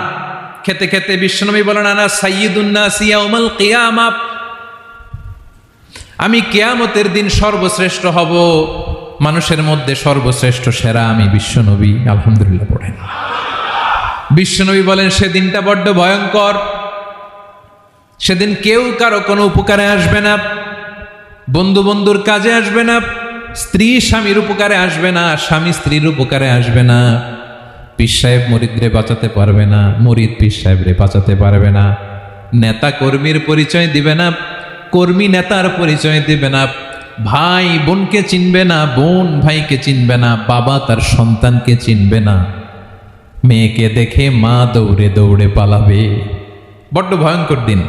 খেতে খেতে বিশ্বনবী বলেন আনা সাইয়্যিদুন নাস ইয়াউমাল কিয়ামাহ, আমি কিয়ামতের দিন সর্বশ্রেষ্ঠ হব, মানুষের মধ্যে সর্বশ্রেষ্ঠ সেরা আমি বিশ্বনবী। আলহামদুলিল্লাহ পড়েন। বিশ্বনবী বলেন সেদিনটা বড্ড ভয়ঙ্কর, সেদিন কেউ কারো কোনো উপকারে আসবে না, বন্ধু বন্ধুর কাজে আসবে না, স্ত্রী স্বামীর উপকারে আসবে না, স্বামী স্ত্রীর উপকারে আসবে না, পীর সাহেব মুরিদরে বাঁচাতে পারবে না, মুরিদ পীর সাহেবরে বাঁচাতে পারবে না, নেতা কর্মীর পরিচয় দিবে না, কর্মী নেতার পরিচয় দিবে না, ভাই বোনকে চিনবে না, বোন ভাইকে চিনবে না, বাবা তার সন্তানকে চিনবে না, মেয়েকে দেখে মা দৌড়ে দৌড়ে পালাবে। বড্ড ভয়ঙ্কর দিন।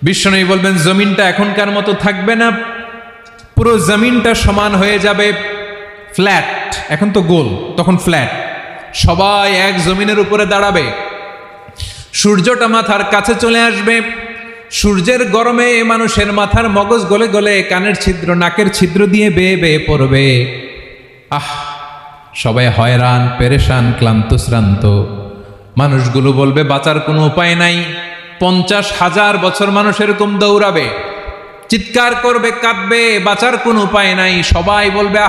বিশ্বনবী বলবেন জমিনটা এখনকার মতো থাকবে না, পুরো জমিনটা সমান হয়ে যাবে, ফ্ল্যাট। এখন তো গোল, তখন ফ্ল্যাট। সবাই এক জমিনের উপরে দাঁড়াবে, সূর্যটা মাথার কাছে চলে আসবে, সূর্যের গরমে মানুষের মাথার মগজ গলে গলে কানের ছিদ্র নাকের ছিদ্র দিয়ে বেয়ে বেয়ে পড়বে। সবাই হয়রান, পেরেশান, ক্লান্ত শ্রান্ত। মানুষগুলো বলবে বাঁচার কোনো উপায় নাই। 50,000 বছর মানুষ এরকম দৌড়াবে, চিৎকার করবে, কাঁদবে, বাঁচার কোনো উপায় নাই। সবাই বলবে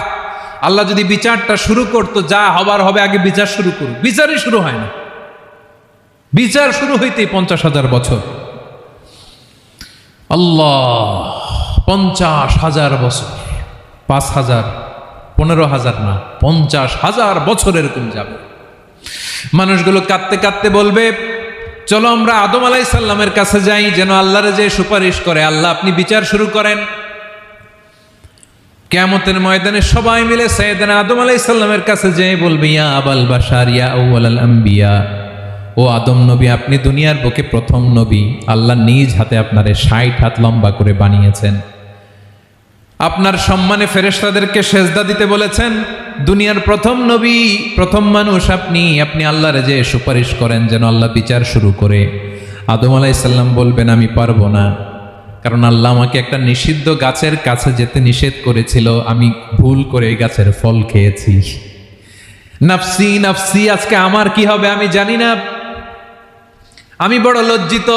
আল্লাহ যদি বিচারটা শুরু করতো, যা হবার হবে, আগে বিচার শুরু করুক। বিচারই শুরু হয় না, বিচার শুরু হইতেই 50,000 বছর। আল্লাহ, 50,000 বছর, 5,000, 15,000 না, 50,000 বছর এরকম যাবে। মানুষগুলো কাঁদতে কাঁদতে বলবে চলো আমরা আদম আলাইহিস সালামের কাছে যাই, যেন আল্লাহর যে সুপারিশ করে, আল্লাহ আপনি বিচার শুরু করেন। কিয়ামতের ময়দানে সবাই মিলে সাইয়েদনা আদম আলাইহিস সালামের কাছে যেয়ে বলবে ইয়া আবাল বাশার ইয়া আউয়ালাল আম্বিয়া, ও আদম নবী, আপনি দুনিয়ার বুকে প্রথম নবী, আল্লাহ নিজ হাতে আপনারে 60 হাত লম্বা করে বানিয়েছেন, আপনার সম্মানে ফেরেশতাদেরকে সেজদা দিতে বলেছেন, দুনিয়ার প্রথম নবী, প্রথম মানুষ আপনি, আপনি আল্লাহর যে সুপারিশ করেন যেন আল্লাহ বিচার শুরু করে। আদম আলাইহিস সালাম বলবেন আমি পারবো না, কারণ আল্লাহ আমাকে একটা নিষিদ্ধ গাছের কাছে যেতে নিষেধ করেছিল, আমি ভুল করে এই গাছের ফল খেয়েছি। নাফসি নাফসি, আজকে আমার কি হবে আমি জানি না, আমি বড় লজ্জিত।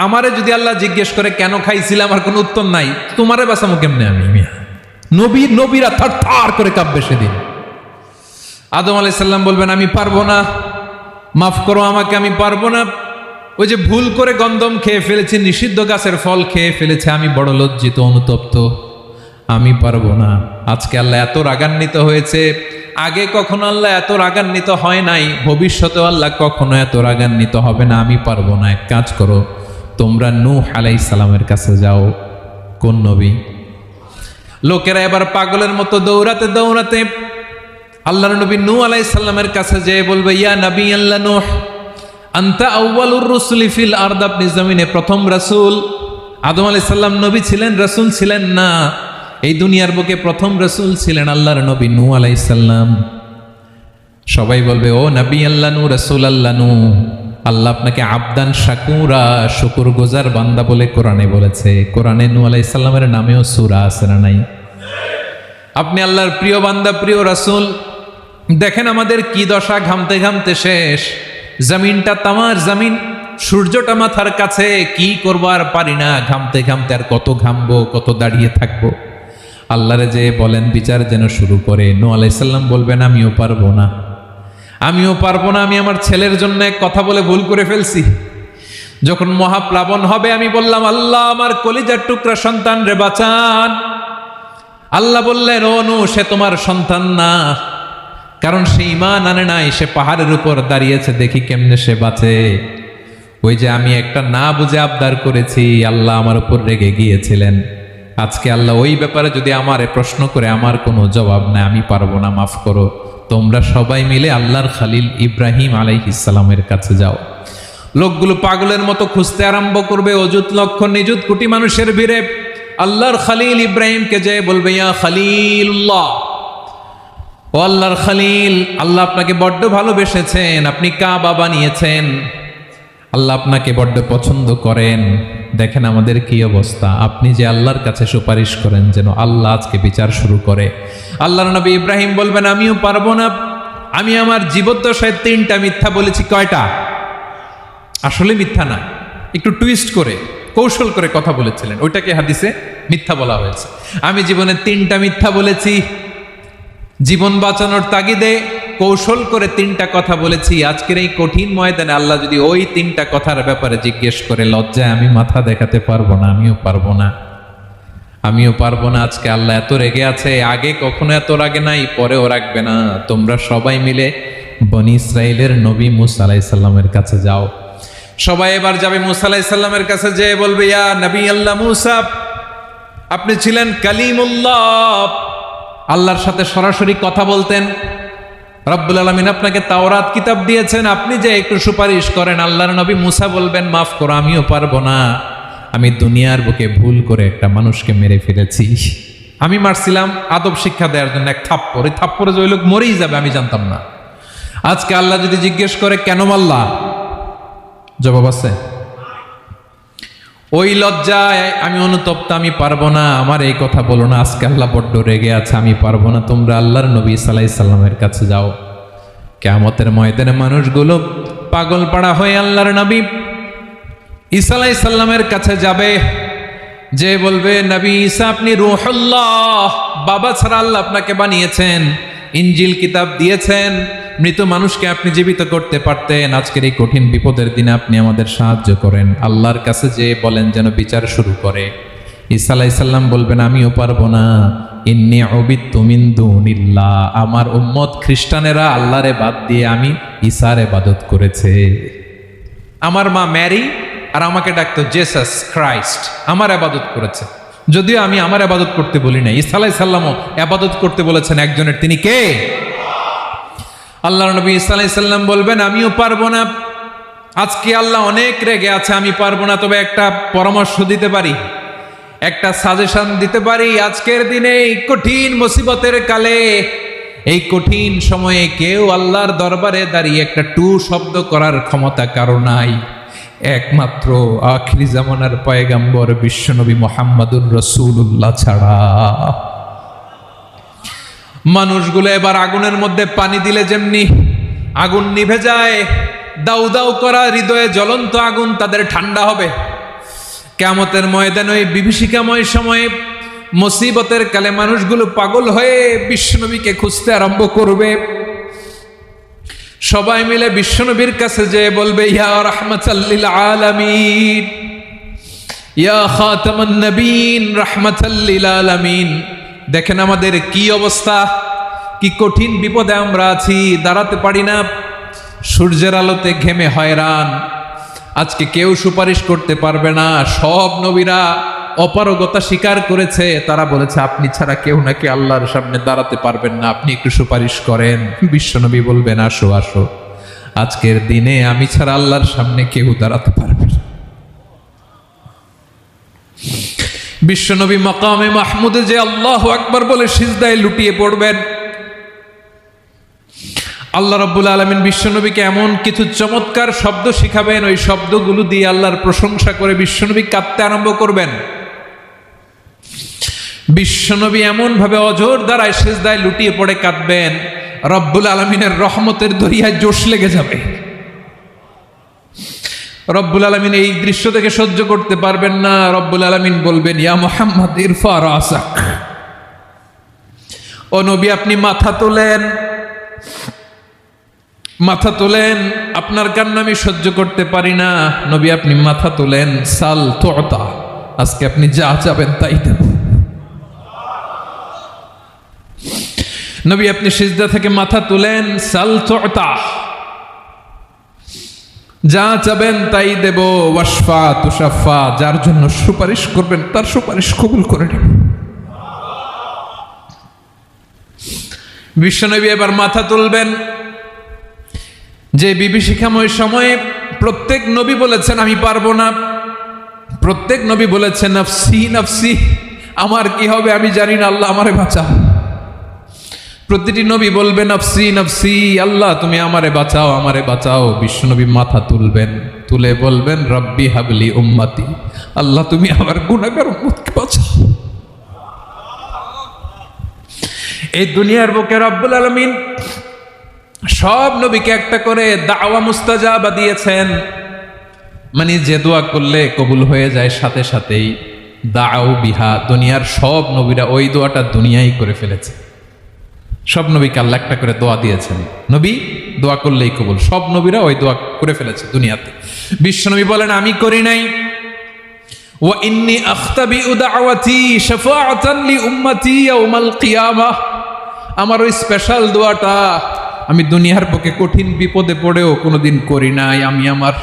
আমারে যদি আল্লাহ জিজ্ঞেস করে কেন খাইছিলাম, আমার কোনো উত্তর নাই, তোমারে বাঁচামো কেমনে আমি? নবীরা থার থার করে কাঁপবে সেদিন। আদম আলাইহিস সালাম বলবেন আমি পারবো না, মাফ করো আমাকে, আমি পারবো না। ওই যে ভুল করে গন্ধম খেয়ে ফেলেছি, নিষিদ্ধ গাছের ফল খেয়ে ফেলেছে, আমি বড় লজ্জিত অনুতপ্ত, আমি পারবো না। আজকে আল্লাহ এত রাগান্বিত হয়েছে, আগে কখনো আল্লাহ এত রাগান্বিত হয় নাই, ভবিষ্যতেও আল্লাহ কখনো এত রাগান্বিত হবে না, আমি পারবো না। এক কাজ করো, তোমরা নূহ আলাইহিস সালামের কাছে যাও। কোন নবী? লোকেরা এবার পাগলের মতো দৌড়াতে দৌড়াতে আল্লাহর নবী নূহ আলাইহিস সালামের কাছে যেয়ে বলবে, ইয়া নবী আল্লাহ নূহ, আনতা আউয়ালুর রুসুলি ফিল আরদ, আপনি জমিনে প্রথম রাসূল। আদম আলাইহিস সালাম নবী ছিলেন, রাসূল ছিলেন না। এই দুনিয়ার বুকে প্রথম রাসূল ছিলেন আল্লাহর নবী নূহ আলাইহিস সালাম। সবাই বলবে, ও নবী আল্লাহ নূহ, রাসূল আল্লাহ নূহ, আল্লাহ আপনাকে আবদান শাকুরা, শুকর গুজার বান্দা বলে কোরআনে বলেছে। কোরআনে নূহ আলাইহিস সালামের নামেও সূরা আছে না নাই? আপনি আল্লাহর প্রিয় বান্দা, প্রিয় রাসূল। দেখেন আমাদের কি দশা, ঘামতে ঘামতে শেষ। জমিনটা তামার জমিন, সূর্যটা মাথার কাছে, কি করবো আর পারি না, ঘামতে ঘামতে আর কত ঘামবো, কত দাঁড়িয়ে থাকবো। আল্লাহরে যে বলেন বিচার যেন শুরু করে। নূহ আলাইহিস সালাম বলবেন, আমিও পারবো না, আমিও পারবো না। আমি আমার ছেলের জন্য এক কথা বলে ভুল করে ফেলছি। যখন মহাপ্লাবন হবে আমি বললাম, আল্লাহ আমার কলিজার টুকরা সন্তান রে বাঁচান। আল্লাহ বললেন, ও নূহ, সে তোমার সন্তান না, কারণ সে ঈমান আনে নাই, সে পাহাড়ের উপর দাঁড়িয়েছে, দেখি কেমনে সে বাঁচে। ওই যে আমি একটা না বুঝে আবদার করেছি, আল্লাহ আমার উপর রেগে গিয়েছিলেন। আজকে আল্লাহ ওই ব্যাপারে যদি আমারে প্রশ্ন করে, আমার কোনো জবাব নাই, আমি পারবো না, মাফ করো। তোমরা সবাই মিলে আল্লাহর খালিল ইব্রাহিম আলাইহিস সালামের কাছে যাও। লোকগুলো পাগলের মতো খুঁজতে আরম্ভ করবে, অযুত লক্ষ নিযুত কোটি মানুষের ভিড়ে আল্লাহর খালিল ইব্রাহিমকে যে বলবে, ইয়া খালিলুল্লাহ, ও আল্লাহর খালিল, আল্লাহ আপনাকে বড্ড ভালোবেসেছেন, আপনি কাবা বানিয়েছেন, আল্লাহ আপনাকে বড্ড পছন্দ করেন। দেখেন আমাদের কি অবস্থা। আপনি যে আল্লাহর কাছে সুপারিশ করেন যেন আল্লাহ আজকে বিচার শুরু করে। আল্লাহর নবী ইব্রাহিম বলবেন, আমিও পারবো না, আমি আমার জীবদ্দশায় 3টা মিথ্যা বলেছি। কয়টা? আসলে মিথ্যা না, একটু টুইস্ট করে কৌশল করে কথা বলেছিলেন, ওইটাকে হাদিসে মিথ্যা বলা হয়েছে। আমি জীবনে 3টা মিথ্যা বলেছি, জীবন বাঁচানোর তাগিদে কৌশল করে 3টা কথা বলেছি। আজকের এই কঠিন ময়দানে আল্লাহ যদি ওই 3টা কথার ব্যাপারে জিজ্ঞেস করে, লজ্জায় আমি মাথা দেখাতে পারবো না, আমিও পারবো না, আমিও পারবো না। আজকে আল্লাহ এত রেগে আছে, আগে কখনো এত রাগে নাই, পরেও রাখবে না। তোমরা সবাই মিলে বনি ইসরাইলের নবী মূসা আলাইহিস সালামের কাছে যাও। সবাই এবার যাবে মূসা আলাইহিস সালামের কাছে, যেয়ে বলবে, ইয়া নবী আল্লাহ মূসা, আপনি ছিলেন কালিমুল্লাহ, আল্লাহর সাথে সরাসরি কথা বলতেন। রব্বুল আলামিন আপনাকে তাওরাত কিতাব দিয়েছেন, আপনি যে একটু সুপারিশ করেন। আল্লাহর নবী মূসা বলবেন, মাফ করো, আমিও পারবো না, আমি দুনিয়ার বুকে ভুল করে একটা মানুষকে মেরে ফেলেছি। আমি মারছিলাম আদব শিক্ষা দেওয়ার জন্য এক থাপ্পড়, এই থাপ্পড়ে যে ওই লোক মরেই যাবে আমি জানতাম না। আজকে আল্লাহ যদি জিজ্ঞেস করে কেন মারলা, জবাব আছে? ওই লজ্জায় আমি অনুতপ্ত, আমি পারবো না, আমার এই কথা বলো না। আজকে আল্লাহ বড্ড রেগে আছে, আমি পারবো না। তোমরা আল্লাহর নবী ঈসা আলাইহিস সালামের কাছে যাও। কিয়ামতের ময়দানে মানুষগুলো পাগল পাড়া হয়ে আল্লাহর নবী ঈসা আলাইহিস সালামের কাছে যাবে, যে বলবে, নবী ঈসা আপনি রূহুল্লাহ, বাবা ছাড়া আল্লাহ আপনাকে বানিয়েছেন, ইনজিল কিতাব দিয়েছেন, মৃত মানুষকে আপনি জীবিত করতে পারতেন। আজকের এই কঠিন বিপদের দিনে আপনি আমাদের সাহায্য করেন। আল্লাহর কাছে যে বলেন যেন বিচার শুরু করে। ঈসা আলাইহিস সালাম বলবেন, আমিও পারবো না, ইন্নী উবিদতু মিন দুনিল্লাহ, আমার উম্মত খ্রিস্টানেরা আল্লাহরে বাদ দিয়ে আমি ঈসার ইবাদত করেছে। আমার মা ম্যারি আর আমাকে ডাকতো জেসাস ক্রাইস্ট, আমার ইবাদত করেছে, যদিও আমি আমার ইবাদত করতে বলি না। ঈসা আলাইহিস সালামও ইবাদত করতে বলেছেন একজনের, তিনি কে? আল্লাহর নবী ঈসা আলাইহিস সালাম বলবেন, আমিও পারবো না, আজকে আল্লাহ অনেক রেগে আছে, আমি পারবো না। তবে একটা পরামর্শ দিতে পারি, একটা সাজেশন দিতে পারি। আজকের দিনে এই কঠিন মুসিবতের কালে, এই কঠিন সময়ে কেউ আল্লাহর দরবারে দাঁড়িয়ে একটা টু শব্দ করার ক্ষমতা কারো নাই, একমাত্র আখিরি জামানার পয়গম্বর বিশ্বনবী মুহাম্মদুর রাসূলুল্লাহ ছাড়া। মানুষগুলো এবার আগুনের মধ্যে পানি দিলে যেমনি আগুন নিভে যায়, দাউ দাউ করা হৃদয়ে জ্বলন্ত আগুন তাদের ঠান্ডা হবে। কিয়ামতের ময়দানে ওই বিভীষিকাময় সময়ে মুসিবতের কালে মানুষগুলো পাগল হয়ে বিশ্বনবীকে খুঁজতে আরম্ভ করবে। সবাই মিলে বিশ্বনবীর কাছে যেয়ে বলবে, ইয়া রাহমাতাল লিল আলামিন, ইয়া খাতামান নবীন, রাহমাতাল লিল আলামিন। দেখেন আমাদের কি অবস্থা, কি কঠিন বিপদে আমরা আছি, দাঁড়াতে পারি না, সূর্যের আলোতে ঘেমে হয়রান। আজকে কেউ সুপারিশ করতে পারবে না। সব নবীরা অপারগতা স্বীকার করেছে, তারা বলেছে আপনি ছাড়া কেউ নাকি আল্লাহর সামনে দাঁড়াতে পারবেন না, আপনি একটু সুপারিশ করেন। বিশ্বনবী বলবেন, আসো আসো, আজকের দিনে আমি ছাড়া আল্লাহর সামনে কেউ দাঁড়াতে পারবে না। বিশ্বনবী মাকামে মাহমুদে যে আল্লাহু আকবার বলে সিজদায় লুটিয়ে পড়বেন, আল্লাহ রাব্বুল আলামিন বিশ্বনবীকে এমন কিছু চমৎকার শব্দ শিখাবেন, ওই শব্দগুলো দিয়ে আল্লাহর প্রশংসা করে বিশ্বনবী কাঁদতে আরম্ভ করবেন। বিশ্বনবী এমন ভাবে অজর দ্বারায় সিজদায় লুটিয়ে পড়ে কাঁদবেন, রব্বুল আলামিনের রহমতের দরিয়ায় জোশ লেগে যাবে। রব্বুল আলামিন এই দৃশ্য থেকে সহ্য করতে পারবেন না। রব্বুল আলামিন বলবেন, ইয়া মুহাম্মদ ইরফা রাসাক, ও নবী আপনি মাথা তোলেন, মাথা তোলেন, আপনার কান্না আমি সহ্য করতে পারি না। নবী আপনি মাথা তোলেন, সাল তুতা, আজকে আপনি যা চাবেন তাই দেব। নবী আপনি সিজদা থেকে মাথা তুলেন, সাল তুতা, যা চাবেন তাই দেব। ওয়াশফা তুশাফা, যার জন্য সুপারিশ করবেন তার সুপারিশ কবুল করে নেব। বিশ্বনবী এবার মাথা তুলবেন। যে বিভীষিকাময় সময়ে প্রত্যেক নবী বলেছেন আমি পারবো না, প্রত্যেক নবী বলেছেন নফসি নফসি, আমার কি হবে আমি জানি না, আল্লাহ আমারে বাঁচাও। প্রতিটি নবী বলবেন নফসি নফসি, আল্লাহ তুমি আমারে বাঁচাও, আমারে বাঁচাও। বিশ্বনবী মাথা তুলবেন, তুলে বলবেন রব্বি হাবলি উম্মতি, আল্লাহ তুমি আমার গুনাহগার উম্মতকে বাঁচাও। এই দুনিয়ার বুকে রব্বুল আলামিন সব নবীকে একটা করে দাওয়া মুস্তাজাবা দিয়েছেন, মানে যে দোয়া করলে কবুল হয়ে যায় সাথে সাথেই। দাও বিহা, দুনিয়ার সব নবীরা ওই দোয়াটা দুনিয়ায় করে ফেলেছে। সব নবীকে আল্লাহ একটা করে দোয়া দিয়েছেন, নবী দোয়া করলেই কবুল। সব নবীরা ওই দোয়া করে ফেলেছে দুনিয়াতে। বিশ্বনবী বলেন আমি করি নাই। ওয়া ইন্নী আখতাবিউ দাওয়াতি শাফাআতান লি উম্মতি ইয়াউমাল কিয়ামাহ, আমার ওই স্পেশাল দোয়াটা আমি দুনিয়ার বুকে কঠিন বিপদে পড়েও কোনোদিন করি নাই। আমি আমার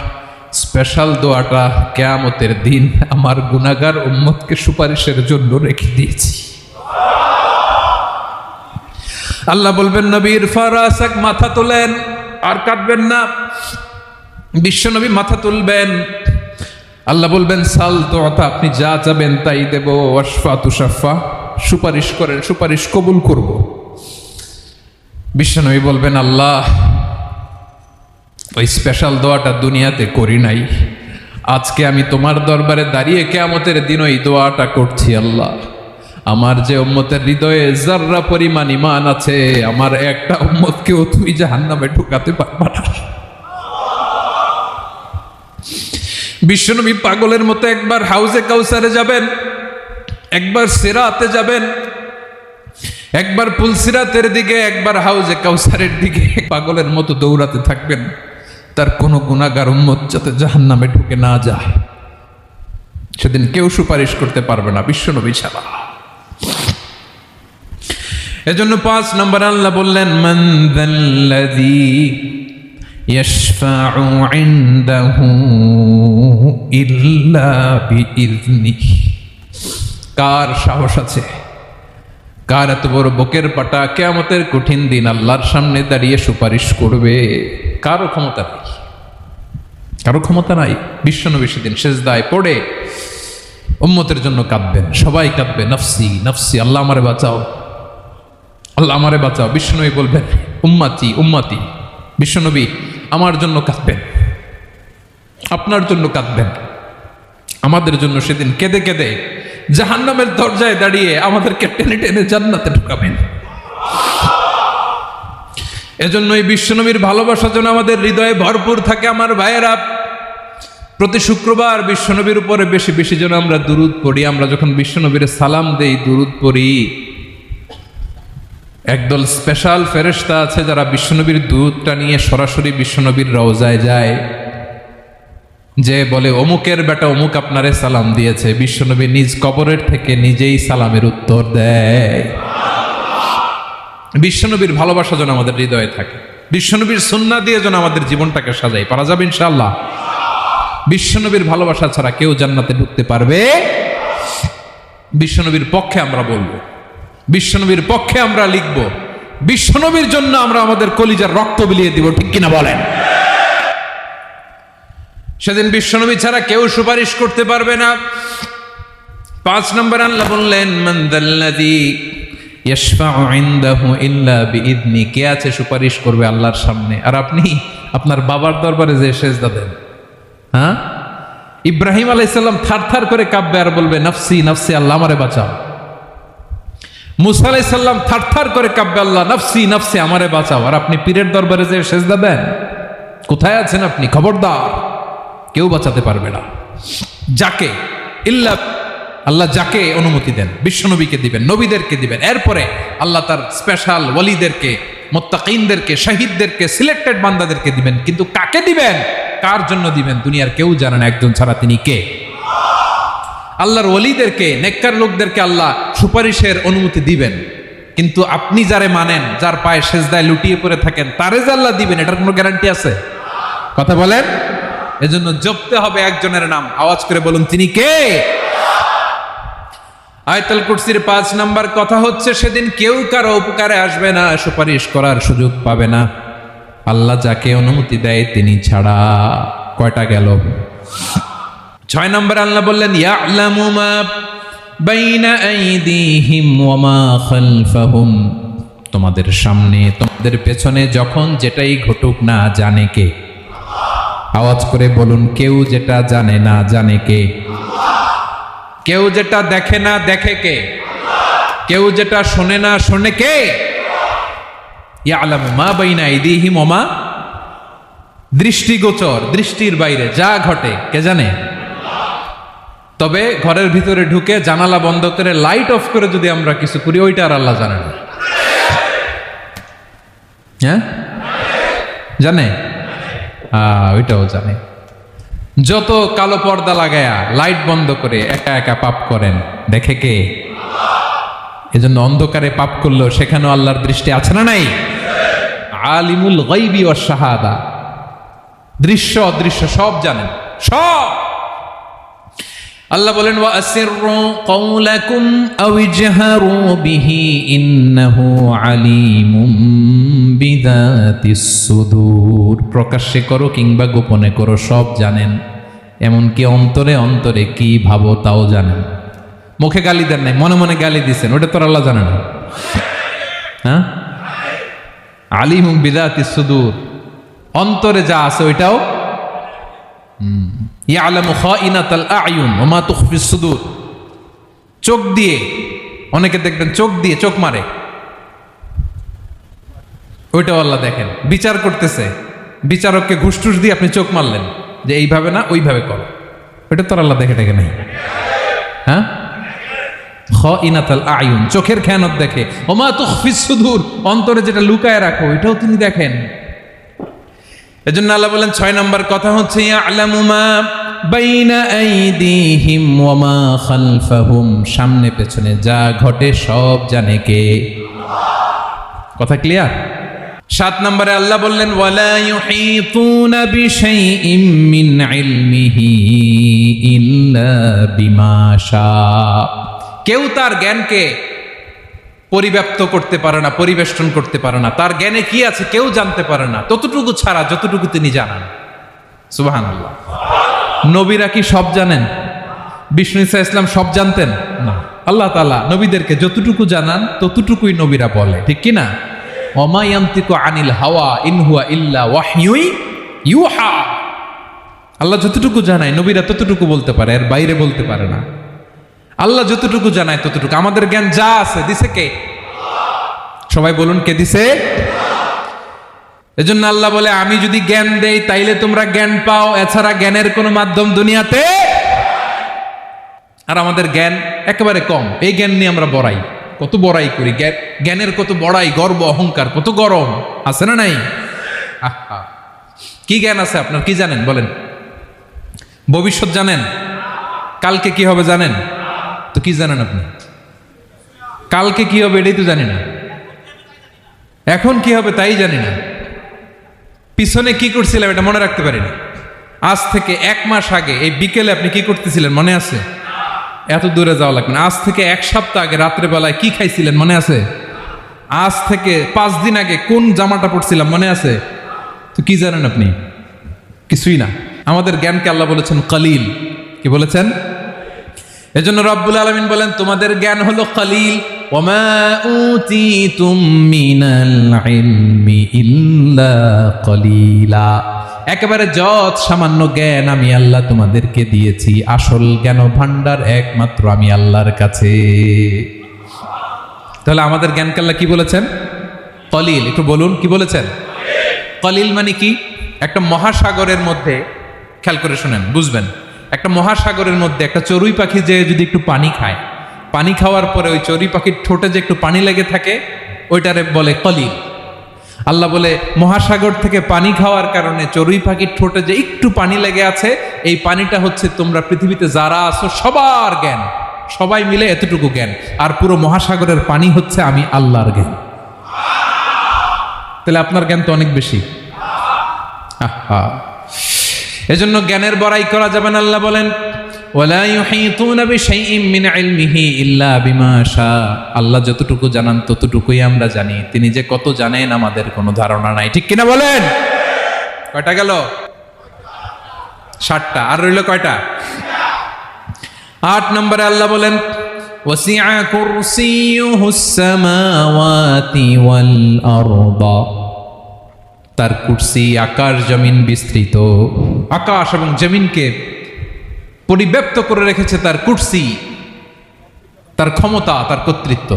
স্পেশাল দোয়াটা কিয়ামতের দিন আমার গুনাহগার উম্মতকে সুপারিশের জন্য রেখে দিয়েছি। আল্লাহ বলবেন নবী ইরফা রাসাক, মাথা তোলেন, আর কাঁদবেন না। বিশ্বনবী মাথা তুলবেন, আল্লাহ বলবেন সাল তুতা, আপনি যা চাবেন তাই দেব। ওয়াশফা তুশাফা, সুপারিশ করেন, সুপারিশ কবুল করব। বিশ্বনবী বলবেন আল্লাহ ওই স্পেশাল দোয়াটা দুনিয়াতে করি নাই, আজকে আমি তোমার দরবারে দাঁড়িয়ে কিয়ামতের দিন ওই দোয়াটা করছি। আল্লাহ আমার যে উম্মতের হৃদয়ে যাররা পরিমাণ ঈমান আছে, আমার একটা উম্মতকেও তুমি জাহান্নামে ঢুকাতে পারবা না। বিশ্বনবী পাগলের মতো একবার হাউজে কাউসারে যাবেন, একবার সিরাতে যাবেন, একবার পুলসিরাতের দিকে, একবার হাউজে কাউসারের দিকে, পাগলের মতো দৌড়াতে থাকবেন, তার কোনো গুনাহগার উম্মত যাতে জাহান্নামে ঢুকে না যায়। সেদিন কেউ সুপারিশ করতে পারবে না বিশ্বনবী ছাড়া। এজন্য 5 নম্বর আল্লাহ বললেন মান যাল্লাযী ইয়াশফাউ ইনদাহু ইল্লা বিইযনিহি, কার সাহস আছে, কার এত বড় বুকের পাটা কিয়ামতের কঠিন দিন আল্লাহর সামনে দাঁড়িয়ে সুপারিশ করবে? কারো ক্ষমতা নেই, কারো ক্ষমতা নাই। বিশ্বনবী সেদিন সেজদায় পড়ে উম্মতের জন্য কাঁদবেন, সবাই কাঁদবে নফসি নফসি, আল্লাহ আমারে বাঁচাও, আল্লাহ আমারে বাঁচাও। বিশ্বনবী বলবেন উম্মতি উম্মতি, বিশ্বনবী আমার জন্য কাঁদবেন, আপনার জন্য কাঁদবেন, আমাদের জন্য সেদিন কেঁদে কেঁদে জাহান্নামের দরজায় দাঁড়িয়ে আমাদেরকে টেনে টেনে জান্নাতে ঢুকাবেন। এজন্য এই বিশ্বনবীর ভালোবাসা যেন আমাদের হৃদয়ে ভরপুর থাকে। আমার ভাইয়েরা, প্রতি শুক্রবার বিশ্বনবীর উপরে বেশি বেশি যেন আমরা দুরূদ পড়ি। আমরা যখন বিশ্বনবীর সালাম দেই, দুরূদ পড়ি, একদল স্পেশাল ফেরেশতা আছে যারা বিশ্বনবীর দুধটা নিয়ে সরাসরি বিশ্বনবীর রওজায় যায়, যে বলে অমুকের বেটা অমুক আপনারে সালাম দিয়েছে। বিশ্বনবী নিজ কবরের থেকে নিজেই সালামের উত্তর দেয়। বিশ্বনবীর ভালোবাসা যেন আমাদের হৃদয়ে থাকে, বিশ্বনবীর সুন্নাহ দিয়ে যেন আমাদের জীবনটাকে সাজাই। পারা যাবে ইনশাআল্লাহ? বিশ্বনবীর ভালোবাসা ছাড়া কেউ জান্নাতে ঢুকতে পারবে? বিশ্বনবীর পক্ষে আমরা বলবো, বিশ্বনবীর পক্ষে আমরা লিখব, বিশ্বনবীর জন্য আমরা আমাদের কলিজার রক্ত বিলিয়ে দিব, ঠিক কিনা বলেন? সেদিন বিশ্বনবী ছাড়া কেউ সুপারিশ করতে পারবে না। 5 নম্বর আল্লাহ বললেন, মান যাল্লাযী ইয়াশফাউ ইনদাহু ইল্লা বিইذনি, কে আছে সুপারিশ করবে আল্লাহর সামনে আর আপনি আপনার বাবার দরবারে যে সেজদা দেন? হ্যাঁ, ইব্রাহিম আলাইহিস সালাম থারথার করে কাঁপবে আর বলবে নাফসি নাফসি, আল্লাহ আমারে বাঁচাও। মুসা আলাইহিস সালাম থারথার করে কাঁপবে, আল্লাহ নাফসি নাফসি, আমারে বাঁচাও। আর আপনি পীরের দরবারে যে সেজদা দেন? কোথায় আছেন আপনি? খবরদার, কেউ বাঁচাতে পারবে না। যাকে ইল্লা আল্লাহ যাকে অনুমতি দেন, বিশ্বনবীকে দিবেন, নবীদেরকে দিবেন, এরপরে আল্লাহ তার স্পেশাল ওয়ালিদেরকে, মুত্তাকিনদেরকে, শহীদদেরকে, সিলেক্টেড বান্দাদেরকে দিবেন। কিন্তু কাকে দিবেন, কার জন্য দিবেন, দুনিয়ার কেউ জানে না। একজন ছাড়া, তিনি কে? আল্লাহর ওয়ালিদেরকে, নেককার লোকদেরকে আল্লাহ সুপারিশের অনুমতি দিবেন। কিন্তু আপনি যারে মানেন, যার পায়ে সেজদায় লুটিয়ে পড়ে থাকেন, তারে যে আল্লাহ দিবেন, এটার কোনো গ্যারান্টি আছে? কথা বলেন। এজন্য জপতে হবে একজনের নাম, আওয়াজ করে বলুন, তিনি কে? আয়াতুল কুরসির 5 নাম্বার কথা হচ্ছে, সেদিন কেউ কারো উপকারে আসবে না, সুপারিশ করার সুযোগ পাবে না, আল্লাহ যাকে অনুমতি দেয় তিনি ছাড়া। কয়টা গেল? 6 নম্বর আল্লাহ বললেন, ইয়ালামু মা বাইনা আইদিহিম ওয়া মা খালফাহুম, তোমাদের সামনে তোমাদের পেছনে যখন যেটাই ঘটুক না জানে কে? আওয়াজ করে বলুন, কেউ যেটা জানে না জানে কে? কেউ যেটা দেখে না দেখে কে? কেউ যেটা শোনে না শোনে কে? ইয়ালামু মা বাইনা আইদিহিম ওয়া মা, দৃষ্টিগোচর, দৃষ্টির বাইরে যা ঘটে কে জানে? তবে ঘরের ভিতরে ঢুকে জানালা বন্ধ করে লাইট অফ করে যদি আমরা কিছু করি, ওইটা আর আল্লাহ জানে না। হ্যাঁ, জানে? ওইটাও জানে। যত কালো পর্দা লাগায়া লাইট বন্ধ করে একা একা পাপ করেন, দেখে কে? এজন্য অন্ধকারে পাপ করলেও সেখানেও আল্লাহর দৃষ্টি আছে না নাই? আলিমুল গায়বি ওয়াশ শাহাদা, দৃশ্য অদৃশ্য সব জানেন, সব। আল্লাহ বলেন, ওয়া আসিররু কাওলাকুম আও ইজহারু বিহি ইন্নাহু আলিমুম বিযাতিস সুদূর, প্রকাশ্যে করো কিংবা গোপনে করো সব জানেন, এমনকি অন্তরে অন্তরে কি ভাবো তাও জানেন। মুখে গালি দেন নাই, মনে মনে গালি দিছেন, ওটা তো আল্লাহ জানে না? হ্যাঁ, আলিমুম বিযাতিস সুদূর, অন্তরে যা আছে ওইটাও। ইয়ালামু খাইনাতাল আয়ুন ওয়া মা তুখফিস সুদূর, চোখ দিয়ে, অনেকে দেখবেন চোখ দিয়ে চোখ মারে, ওইটাও আল্লাহ দেখেন। বিচার করতেছে, বিচারককে ঘুষ টুস দিয়ে আপনি চোখ মারলেন যে এইভাবে না ওইভাবে করো, ওইটা তো আল্লাহ দেখে দেখে নাই? হ্যাঁ, খাইনাতাল আয়ুন, চোখের খেয়ানত দেখে। ওয়া মা তুখফিস সুদূর, অন্তরে যেটা লুকায় রাখো ওইটাও তিনি দেখেন। এজন্য আল্লাহ বলেন 6 নম্বর কথা হচ্ছে, ইয়ালামু মা বাইনা আইদিহিম ওয়া মা খালফাহুম, সামনে পেছনে যা ঘটে সব জানে কে? কথা ক্লিয়ার? 7 নম্বরে আল্লাহ বললেন, ওয়ালা ইউহিতুনা বিশাইইম মিন ইলমিহি ইল্লা বিমা শা, কেউ তার জ্ঞানকে পরিব্যাপ্ত করতে পারে না, পরিবেষ্টন করতে পারে না। তার জ্ঞানে কি আছে কেউ জানতে পারে না, ততটুকু ছাড়া যতটুকু তিনি জানান। সুবহানাল্লাহ। নবীরা কি সব জানেন? বিষ্ণু ঈসা ইসলাম সব জানতেন না। আল্লাহ তাআলা নবীদেরকে যতটুকু জানান ততটুকুই নবীরা বলে, ঠিক কি না? ওমা ইয়ানতিকু আনিল হাওয়া ইন হুয়া ইল্লা ওয়াহয়ুই ইউহা, আল্লাহ যতটুকু জানায় নবীরা ততটুকু বলতে পারে, এর বাইরে বলতে পারে না। আল্লাহ যতটুকু জানায় ততটুকু। আমাদের জ্ঞান যা আছে দিছে কে? সবাই বলুন, কে দিছে? এজন্য আল্লাহ বলে, আমি যদি জ্ঞান দেই তাইলে তোমরা জ্ঞান পাও, এছাড়া জ্ঞানের কোনো মাধ্যম দুনিয়াতে। আর আমাদের জ্ঞান একেবারে কম, এই জ্ঞান নিয়ে আমরা বড়াই। কত বড়াই করি, জ্ঞানের কত বড়াই, গর্ব অহংকার, কত গরম আছে না নাই? আহা, কি জ্ঞান আছে আপনার? কি জানেন বলেন? ভবিষ্যৎ জানেন? কালকে কি হবে জানেন? তো কি জানেন আপনি? কালকে কি হবে এটাই তো জানি না, এখন কি হবে তাই জানি না, পিছনে কি করছিলাম এটা মনে রাখতে পারি না। আজ থেকে 1 মাস আগে এই বিকেলে আপনি কি করতেছিলেন মনে আছে? এত দূরে যাওয়া লাগবে না। আজ থেকে 1 সপ্তাহ আগে রাত্রেবেলায় কি খাইছিলেন মনে আছে? আজ থেকে 5 দিন আগে কোন জামাটা পরছিলাম মনে আছে? তো কি জানেন আপনি? কিছুই না। আমাদের জ্ঞানকে আল্লাহ বলেছেন কলিল। কি বলেছেন? এজন্য রব্বুল আলামিন বলেন তোমাদের জ্ঞান হলো কলিল। ওমা উতিতুম মিনাল ইলমি ইল্লা কলিলা। একেবারে যত সামান্য জ্ঞান আমি আল্লাহ তোমাদেরকে দিয়েছি, আসল জ্ঞান ভান্ডার একমাত্র আমি আল্লাহর কাছে। তাহলে আমাদের জ্ঞানকে আল্লাহ কি বলেছেন? কলিল। একটু বলুন কি বলেছেন? কলিল মানে কি? একটা মহাসাগরের মধ্যে, খেয়াল করে শুনেন বুঝবেন, একটা মহাসাগরের মধ্যে একটা চড়ুই পাখি যে যদি একটু পানি খায়, পানি খাওয়ার পরে ওই চড়ুই পাখির ঠোঁটে যে একটু পানি লেগে থাকে ওইটারে বলে কলিল। আল্লাহ বলে মহাসাগর থেকে পানি খাওয়ার কারণে চড়ুই পাখির ঠোঁটে যে একটু পানি লেগে আছে, এই পানিটা হচ্ছে তোমরা পৃথিবীতে যারা আছো সবার জ্ঞান, সবাই মিলে এতটুকু জ্ঞান, আর পুরো মহাসাগরের পানি হচ্ছে আমি আল্লাহর জ্ঞান। তাহলে আপনার জ্ঞান তো অনেক বেশি। আহা, এজন্য জ্ঞানের বড়াই করা যাবে না। আল্লাহ বলেন ওয়ালা ইউহিতুনা বিশাইইম মিন ইলমিহি ইল্লা বিমা শা। আল্লাহ যতটুকু জানান ততটুকুই আমরা জানি, তিনি যে কত জানেন আমাদের কোনো ধারণা নাই। ঠিক কিনা বলেন? কয়টা গেল? 7টা। আর রইল কয়টা? 8 নম্বরে আল্লাহ বলেন ওয়াসিআ কুরসিয়ুহুস সামাওয়াতি ওয়াল আরদা। তার কুরসি আকাশ জমিন বিস্তৃত। আকাশ এবং জমিনকে পরিব্যাপ্ত করে রেখেছে তার কুরসি, তার ক্ষমতা, তার কর্তৃত্ব।